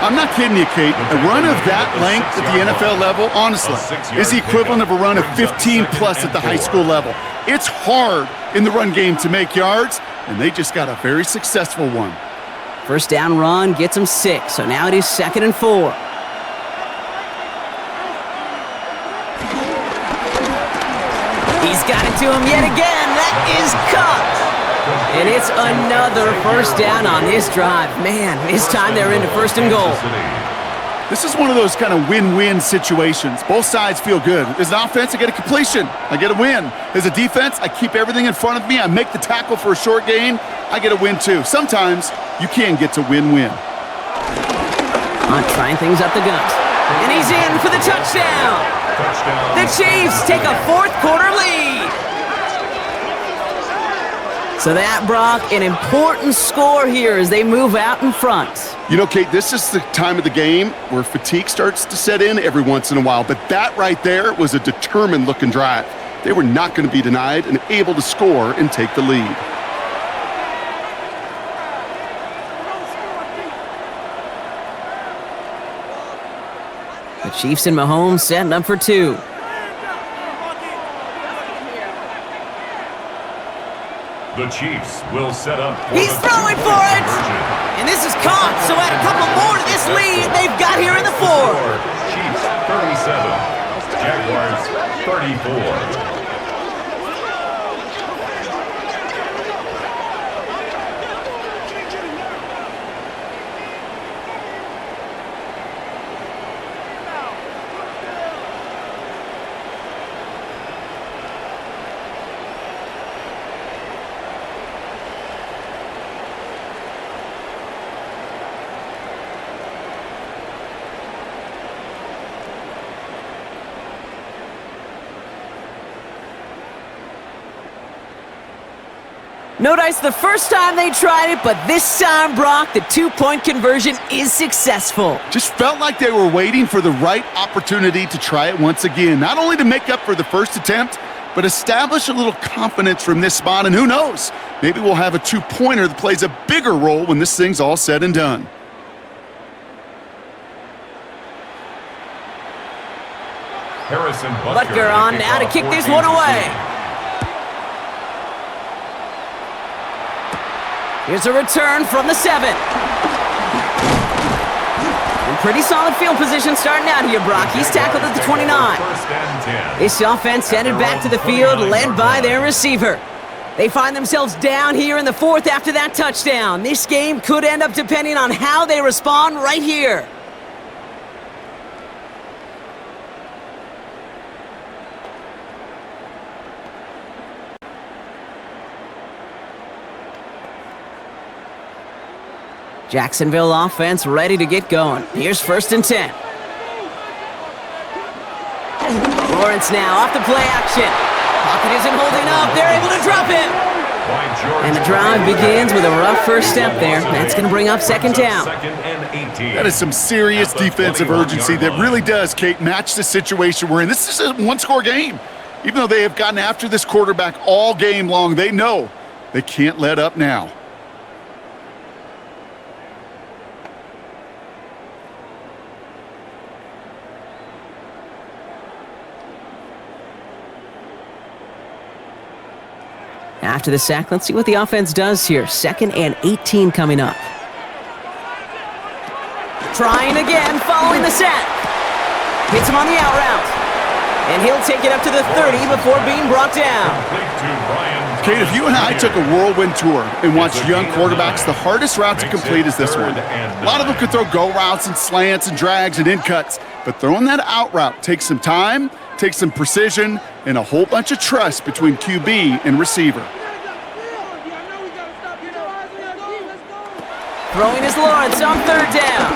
I'm not kidding you, Kate. A run of that length at the NFL level, honestly, is the equivalent of a run of 15-plus at the high school level. It's hard in the run game to make yards, and they just got a very successful one. First down run gets him 6, so now it is 2nd and 4. He's got it to him yet again. That is cut. And it's another first down on this drive. Man, this time they're into 1st and goal. This is one of those kind of win-win situations. Both sides feel good. As an offense, I get a completion. I get a win. As a defense, I keep everything in front of me. I make the tackle for a short gain. I get a win, too. Sometimes you can get to win-win. Hunt trying things up the gut. And he's in for the touchdown. The Chiefs take a 4th quarter lead. So that, Brock, an important score here as they move out in front. You know, Kate, this is the time of the game where fatigue starts to set in every once in a while, but that right there was a determined-looking drive. They were not going to be denied and able to score and take the lead. The Chiefs and Mahomes setting up for two. The Chiefs will set up for He's throwing for it! And this is caught, so add a couple more to this lead they've got here in the fourth. Chiefs 37, Jaguars 34. No dice the first time they tried it, but this time, Brock, the two-point conversion is successful. Just felt like they were waiting for the right opportunity to try it once again, not only to make up for the first attempt, but establish a little confidence from this spot, and who knows, maybe we'll have a two-pointer that plays a bigger role when this thing's all said and done. Harrison Butker on now to kick this one away. Here's a return from the 7. And pretty solid field position starting out here, Brock. He's tackled at the 29. This offense headed back to the field, led by their receiver. They find themselves down here in the fourth after that touchdown. This game could end up depending on how they respond right here. Jacksonville offense ready to get going. Here's 1st and 10. Lawrence now off the play action. Pocket isn't holding up. They're able to drop him. And the drive begins with a rough first step there. That's going to bring up 2nd down. That is some serious defensive urgency that really does, Kate, match the situation we're in. This is a one-score game. Even though they have gotten after this quarterback all game long, they know they can't let up now. After the sack, let's see what the offense does here. 2nd and 18 coming up. Trying again, following the sack. Hits him on the out route. And he'll take it up to the 30 before being brought down. Kate, if you and I took a whirlwind tour and watched young quarterbacks, the hardest route to complete is this one. A lot of them could throw go routes and slants and drags and in cuts, but throwing that out route takes some time, takes some precision, and a whole bunch of trust between QB and receiver. Throwing is Lawrence on 3rd down.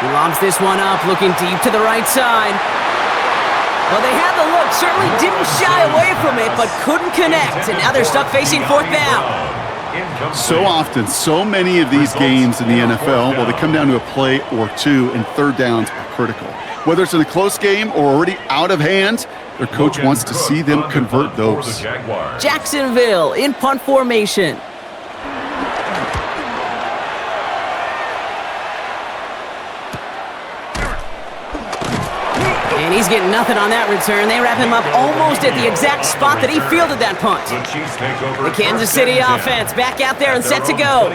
He lobs this one up, looking deep to the right side. Well, they had the look, certainly didn't shy away from it, but couldn't connect, and now they're stuck facing 4th down. So often, so many of these games in the NFL, well, they come down to a play or two, and 3rd downs are critical. Whether it's in a close game or already out of hand, their coach wants to see them convert those. Jacksonville in punt formation. And he's getting nothing on that return. They wrap him up almost at the exact spot that he fielded that punt. The Kansas City offense back out there and set to go.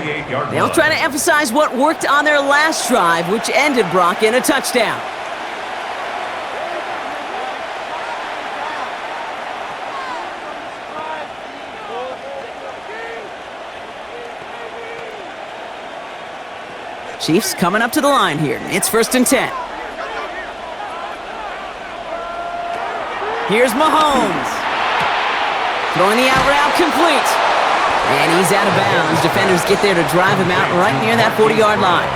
They'll try to emphasize what worked on their last drive, which ended, Brock, in a touchdown. Chiefs coming up to the line here. It's 1st and 10. Here's Mahomes. Throwing the out route complete. And he's out of bounds. Defenders get there to drive him out right near that 40-yard line.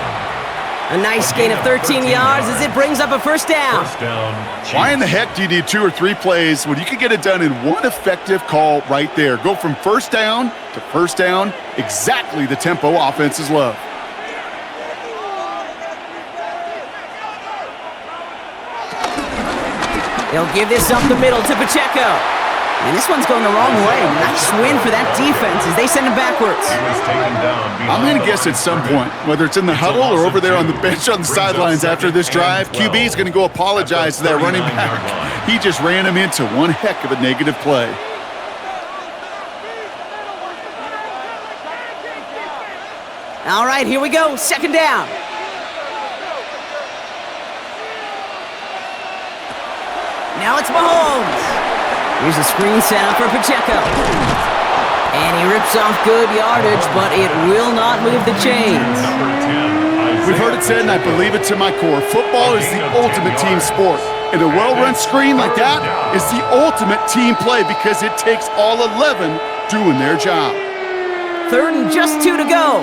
A nice gain of 13 yards as it brings up a first down. First down, Chiefs. Why in the heck do you need 2 or 3 plays when you can get it done in one effective call right there? Go from first down to first down, exactly the tempo offenses love. They'll give this up the middle to Pacheco. And this one's going the wrong way. Nice win for that defense as they send him backwards. He was taken down I'm going to guess at some point, whether it's in the huddle or over there on the bench on the sidelines after this drive, QB is going to go apologize to that running back. He just ran him into one heck of a negative play. All right, here we go. Second down. Now it's Mahomes. Here's a screen set up for Pacheco. And he rips off good yardage, but it will not move the chains. Number 10, We've heard it said, and I believe it to my core, football is the ultimate team sport. And a well-run screen like that is the ultimate team play because it takes all 11 doing their job. Third and just 2 to go.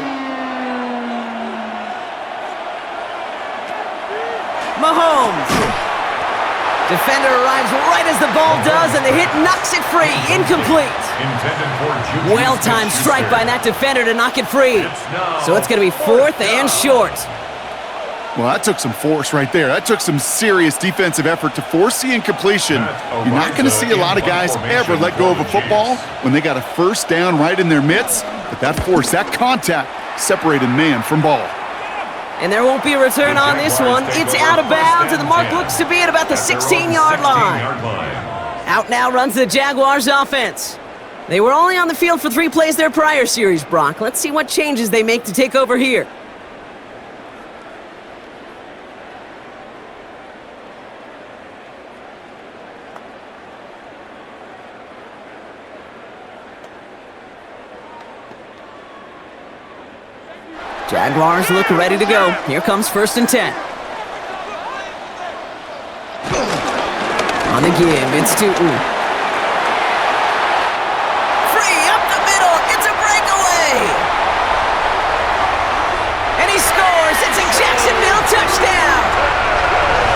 Mahomes. Defender arrives right as the ball does, and the hit knocks it free. Incomplete. intended for Juju Well-timed strike by that defender to knock it free. now So it's going to be 4th and short. Well, that took some force right there. That took some serious defensive effort to force the incompletion. You're not going to see a lot of guys ever let go of a football when they got a first down right in their midst. But that force, that contact, separated man from ball. And there won't be a return on this one. It's out of bounds, and the mark looks to be at about the 16-yard line. Out now runs the Jaguars offense. They were only on the field for 3 plays their prior series, Brock. Let's see what changes they make to take over here. Jaguars look ready to go. Here comes 1st and 10. On the give, it's Tootin. Free up the middle. It's a breakaway. And he scores. It's a Jacksonville touchdown.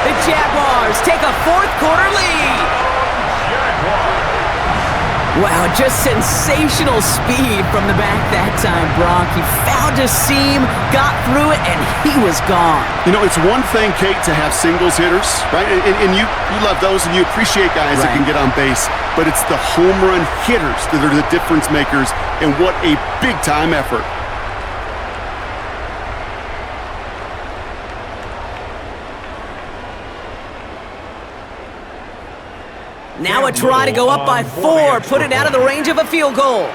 The Jaguars take a 4th-quarter lead. Wow, just sensational speed from the back that time, Brock. He found a seam, got through it, and he was gone. You know, it's one thing, Kate, to have singles hitters, right? And you love those and you appreciate guys that can get on base. But it's the home run hitters that are the difference makers, and what a big-time effort. Now a try to go up by 4, put it out of the range of a field goal.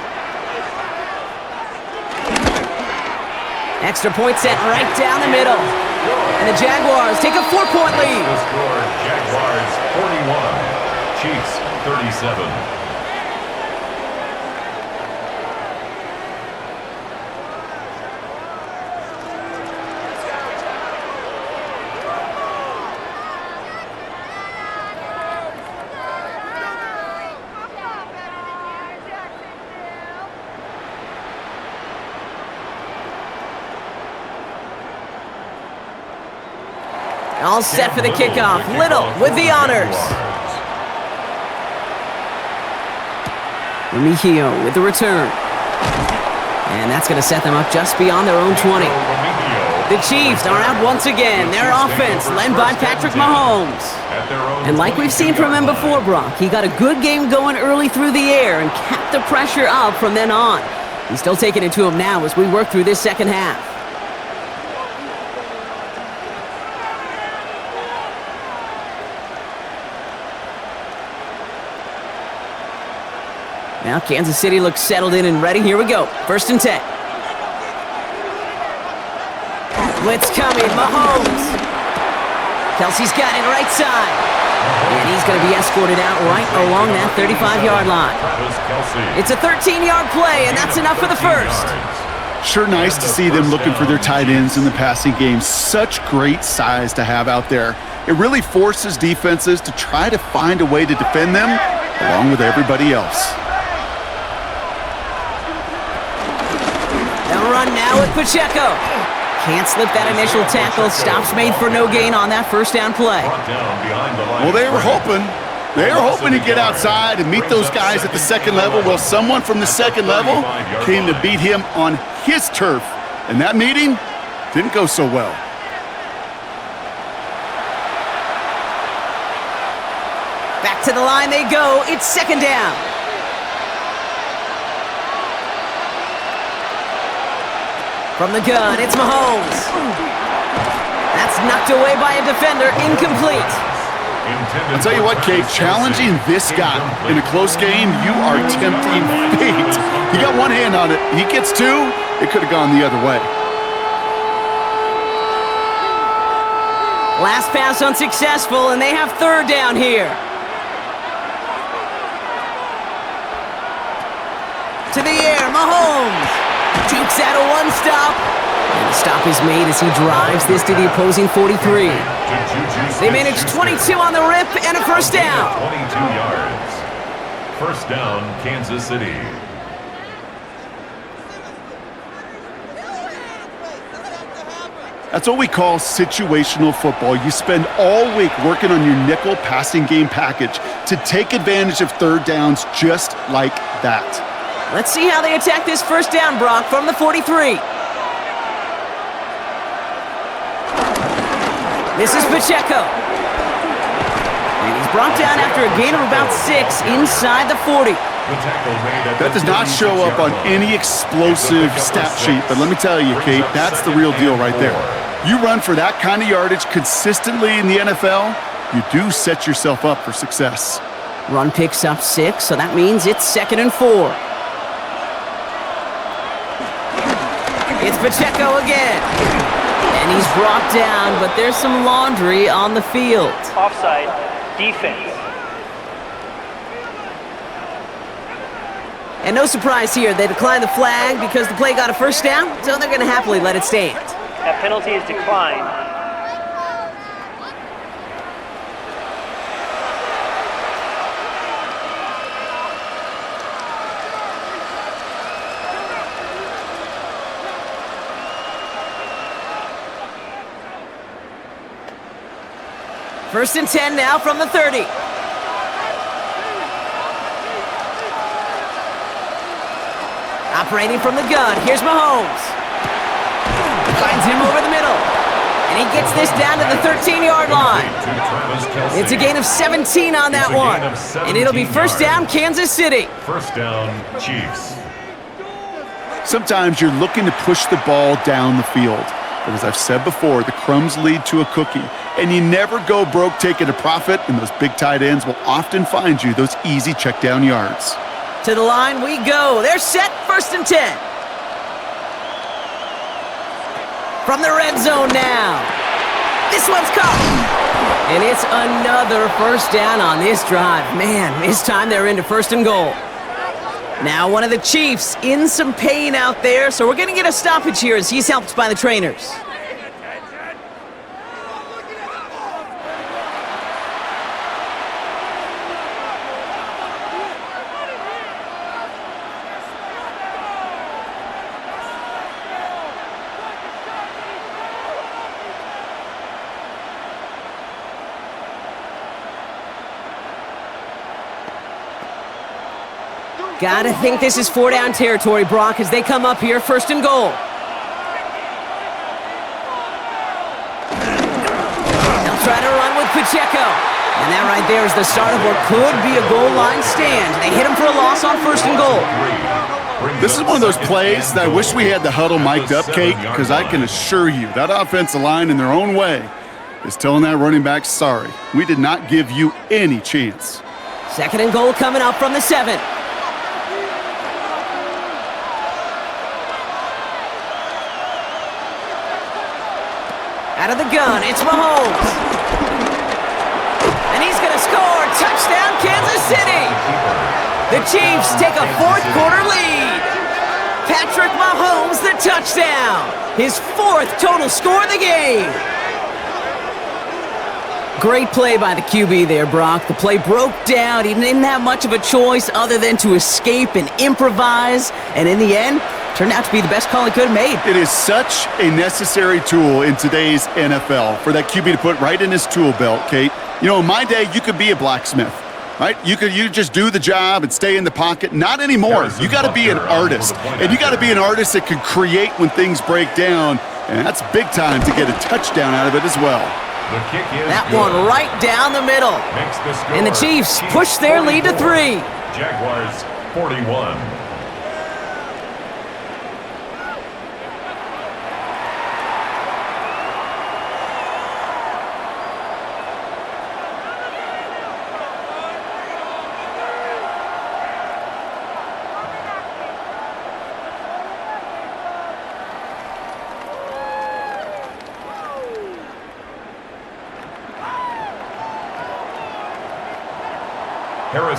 Extra point set right down the middle. And the Jaguars take a 4-point lead. The score, Jaguars 41, Chiefs 37. All set for the kickoff. Little with the honors. Remigio with the return. And that's going to set them up just beyond their own 20. The Chiefs are out once again. Their offense led by Patrick Mahomes. And like we've seen from him before, Brock, he got a good game going early through the air and kept the pressure up from then on. He's still taking it to him now as we work through this second half. Now Kansas City looks settled in and ready. Here we go. 1st and 10. Blitz coming. Mahomes. Kelsey's got it right side. And he's going to be escorted out right along that 35-yard line. It's a 13-yard play, and that's enough for the first. Sure nice to see them looking for their tight ends in the passing game. Such great size to have out there. It really forces defenses to try to find a way to defend them along with everybody else. They'll run now with Pacheco. Can't slip that initial tackle. Stops made for no gain on that first down play. Well, they were hoping. They were hoping to get outside and meet those guys at the second level. Well, someone from the second level came to beat him on his turf. And that meeting didn't go so well. Back to the line they go. It's second down. From the gun, it's Mahomes. That's knocked away by a defender, incomplete. I'll tell you what, Kate, challenging this guy in a close game, you are tempting fate. He got one hand on it. He gets two, it could have gone the other way. Last pass unsuccessful, and they have third down here. To the air, Mahomes. Jukes out a one-stop. And the stop is made as he drives this to the opposing 43. They managed 22 on the rip and a first down. 22 yards. First down, Kansas City. That's what we call situational football. You spend all week working on your nickel passing game package to take advantage of third downs just like that. Let's see how they attack this first down, Brock, from the 43. This is Pacheco. And he's brought down after a gain of about 6 inside the 40. That does not show up on any explosive stat sheet, but let me tell you, Kate, that's the real deal right there. You run for that kind of yardage consistently in the NFL, you do set yourself up for success. Run picks up 6, so that means it's 2nd and 4. It's Pacheco again. And he's brought down, but there's some laundry on the field. Offside, defense. And no surprise here, they declined the flag because the play got a first down, so they're going to happily let it stand. That penalty is declined. First and 10 now from the 30. Operating from the gun, here's Mahomes. Finds him over the middle. And he gets this down to the 13-yard line. It's a gain of 17 on that one. And it'll be first down, Kansas City. First down, Chiefs. Sometimes you're looking to push the ball down the field. But as I've said before, the crumbs lead to a cookie. And you never go broke taking a profit, and those big tight ends will often find you those easy check down yards. To the line we go. They're set, first and 10. From the red zone now. This one's caught. And it's another first down on this drive. Man, this time they're into first and goal. Now one of the Chiefs in some pain out there, so we're going to get a stoppage here as he's helped by the trainers. Gotta think this is 4-down territory, Brock, as they come up here, first and goal. They'll try to run with Pacheco. And that right there is the start of what could be a goal line stand. They hit him for a loss on first and goal. This is one of those plays that I wish we had the huddle mic'd up, Kate, because I can assure you that offensive line in their own way is telling that running back, sorry, we did not give you any chance. Second and goal coming up from the 7. Out of the gun, it's Mahomes. And he's going to score. Touchdown, Kansas City. The Chiefs take a fourth-quarter lead. Patrick Mahomes, the touchdown. His 4th total score of the game. Great play by the QB there, Brock. The play broke down. He didn't have much of a choice other than to escape and improvise. And in the end, Turned out to be the best call he could have made. It is such a necessary tool in today's NFL for that QB to put right in his tool belt, Kate. You know, in my day, you could be a blacksmith, right? You just do the job and stay in the pocket. Not anymore. You got to be an artist, and you got to be an artist that can create when things break down, and that's big time to get a touchdown out of it as well. The kick is That good. one right down the middle. Makes the score. And the Chiefs push their lead to 3. Jaguars 41.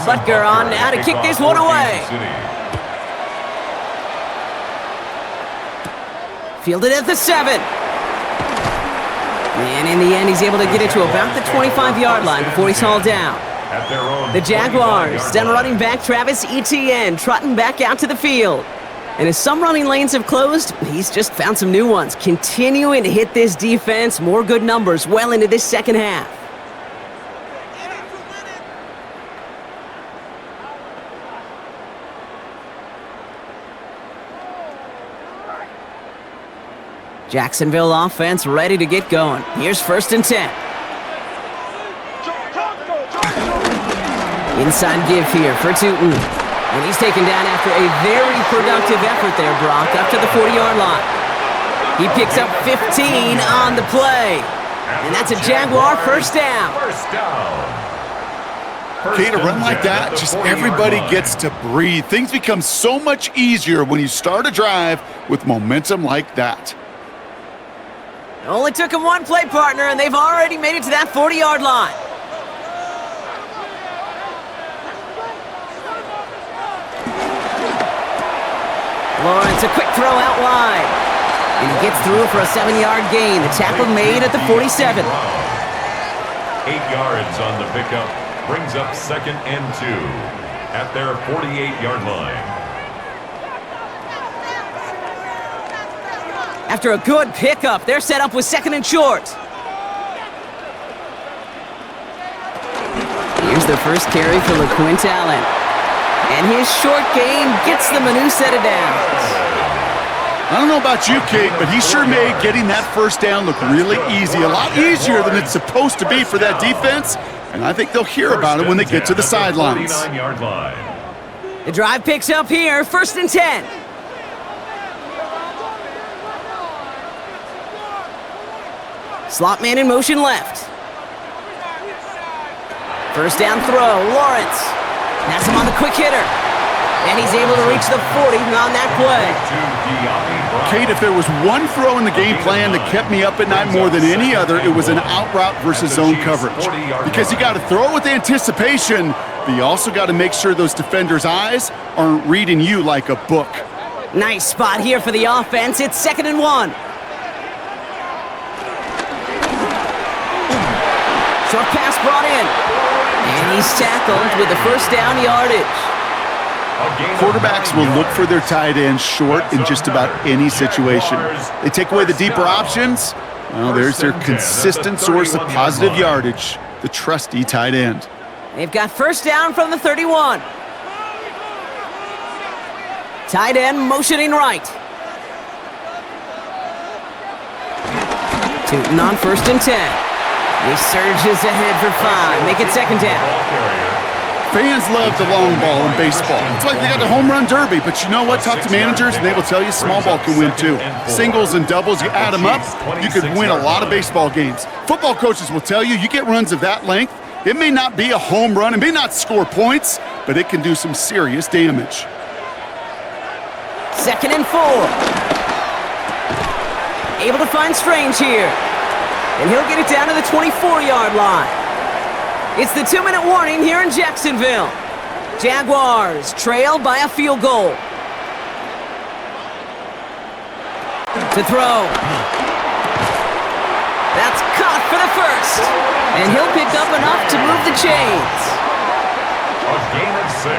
Butker on now to kick this one away. Fielded at the 7. And in the end, he's able to get it to about the 25-yard line before he's hauled down. The Jaguars, then running back Travis Etienne, trotting back out to the field. And as some running lanes have closed, he's just found some new ones, continuing to hit this defense. More good numbers well into this second half. Jacksonville offense ready to get going. Here's 1st and 10. Inside give here for Tootin. And he's taken down after a very productive effort there, Brock, up to the 40-yard line. He picks up 15 on the play. And that's a Jaguar first down. Kate, a run like that, just everybody gets to breathe. Things become so much easier when you start a drive with momentum like that. It only took him one play, partner, and they've already made it to that 40-yard line. Lawrence, a quick throw out wide. And he gets through for a 7-yard gain. The tackle made at the 47. 8 yards on the pickup brings up 2nd and 2 at their 48-yard line. After a good pickup, they're set up with 2nd and short. Here's the first carry for LeQuint Allen. And his short game gets them a new set of downs. I don't know about you, Kate, but he sure made getting that first down look really easy. A lot easier than it's supposed to be for that defense. And I think they'll hear about it when they get to the sidelines. 49-yard line. The drive picks up here, 1st and 10. Slot man in motion left. First down throw, Lawrence. Has him on the quick hitter. And he's able to reach the 40 on that play. Kate, if there was one throw in the game plan that kept me up at night more than any other, it was an out route versus zone coverage. Because you got to throw it with anticipation, but you also got to make sure those defenders' eyes aren't reading you like a book. Nice spot here for the offense. It's 2nd and 1. Short pass brought in. And he's tackled with the first down yardage. Quarterbacks will look for their tight end short in just about any situation. They take away the deeper options. Well, there's their consistent source of positive yardage, the trusty tight end. They've got first down from the 31. Tight end motioning right. Tootin on 1st and 10. He surges ahead for 5. Make it 2nd down. Fans love the long ball in baseball. It's like they got the home run derby, but you know what? Talk to managers and they will tell you small ball can win too. Singles and doubles, you add them up, you could win a lot of baseball games. Football coaches will tell you, you get runs of that length, it may not be a home run, it may not score points, but it can do some serious damage. 2nd and 4. Able to find Strange here. And he'll get it down to the 24-yard line. It's the 2-minute warning here in Jacksonville. Jaguars trail by a field goal. To throw. That's caught for the first. And he'll pick up enough to move the chains. A gain of 6.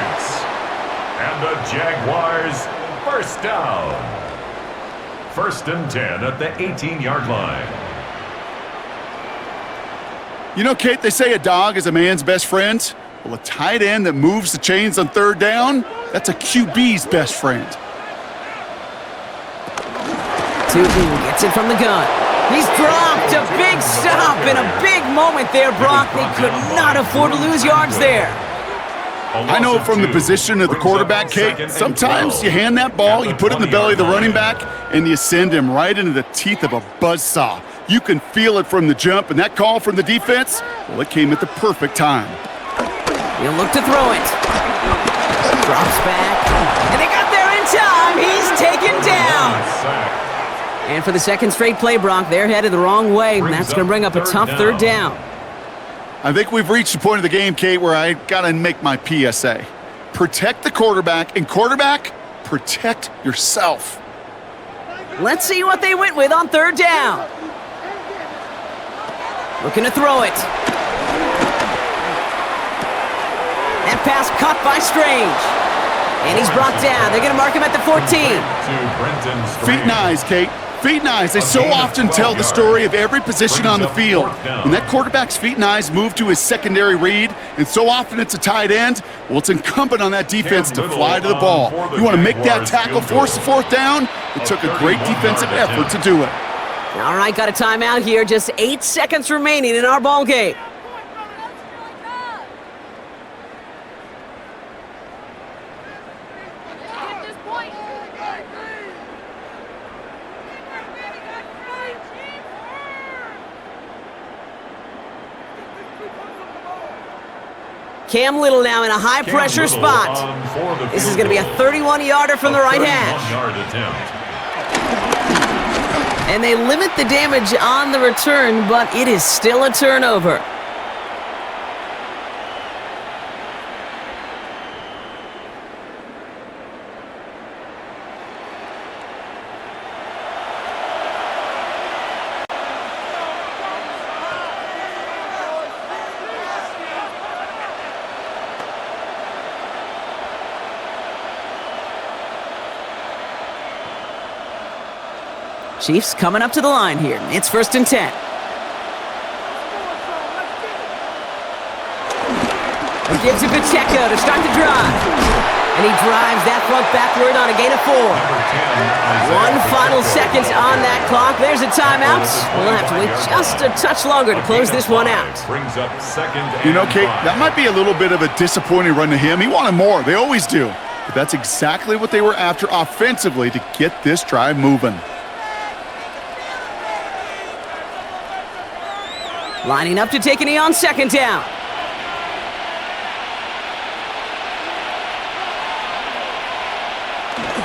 And the Jaguars First down. 1st and 10 at the 18-yard line. You know, Kate, they say a dog is a man's best friend. Well, a tight end that moves the chains on 3rd down, that's a QB's best friend. Tootin gets it from the gun. He's dropped. A big stop and a big moment there, Brock. They could not afford to lose yards there. I know from the position of the quarterback, Kate, sometimes you hand that ball, you put it in the belly of the running back, and you send him right into the teeth of a buzzsaw. You can feel it from the jump, and that call from the defense, well, it came at the perfect time. He'll look to throw it. Drops back, and they got there in time. He's taken down. And for the 2nd straight play, Brock, they're headed the wrong way, and that's going to bring up a tough 3rd down. I think we've reached the point of the game, Kate, where I got to make my PSA. Protect the quarterback, and quarterback, protect yourself. Let's see what they went with on 3rd down. Looking to throw it. That pass caught by Strange. And he's brought down. They're going to mark him at the 14. Feet and eyes, Kate. Feet and eyes. They so often tell the story of every position on the field. When that quarterback's feet and eyes move to his secondary read, and so often it's a tight end, well, it's incumbent on that defense to fly to the ball. You want to make that tackle, force the 4th down? It took a great defensive effort to do it. All right, got a timeout here. Just 8 seconds remaining in our ball game. Cam Little now in a high-pressure spot. This is going to be a 31-yarder from the right hash. And they limit the damage on the return, but it is still a turnover. Chiefs coming up to the line here. It's 1st and 10. He gives it Pacheco to start the drive. And he drives that front backward on a gain of 4. 1 final second on that clock. There's a timeout. We'll have to wait just a touch longer to close this one out. You know, Kate, that might be a little bit of a disappointing run to him. He wanted more. They always do. But that's exactly what they were after offensively to get this drive moving. Lining up to take a knee on 2nd down.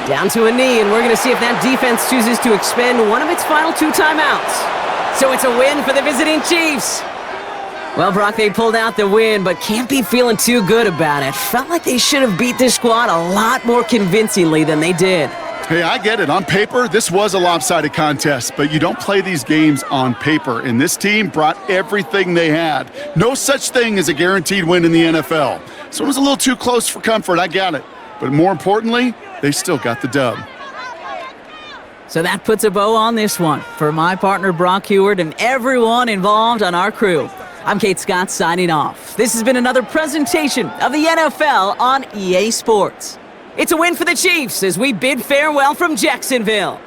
Down to a knee, and we're going to see if that defense chooses to expend one of its final 2 timeouts. So it's a win for the visiting Chiefs. Well, Brock, they pulled out the win, but can't be feeling too good about it. Felt like they should have beat this squad a lot more convincingly than they did. Hey, I get it. On paper, this was a lopsided contest, but you don't play these games on paper. And this team brought everything they had. No such thing as a guaranteed win in the NFL. So it was a little too close for comfort, I got it. But more importantly, they still got the dub. So that puts a bow on this one. For my partner, Brock Heward, and everyone involved on our crew, I'm Kate Scott signing off. This has been another presentation of the NFL on EA Sports. It's a win for the Chiefs as we bid farewell from Jacksonville.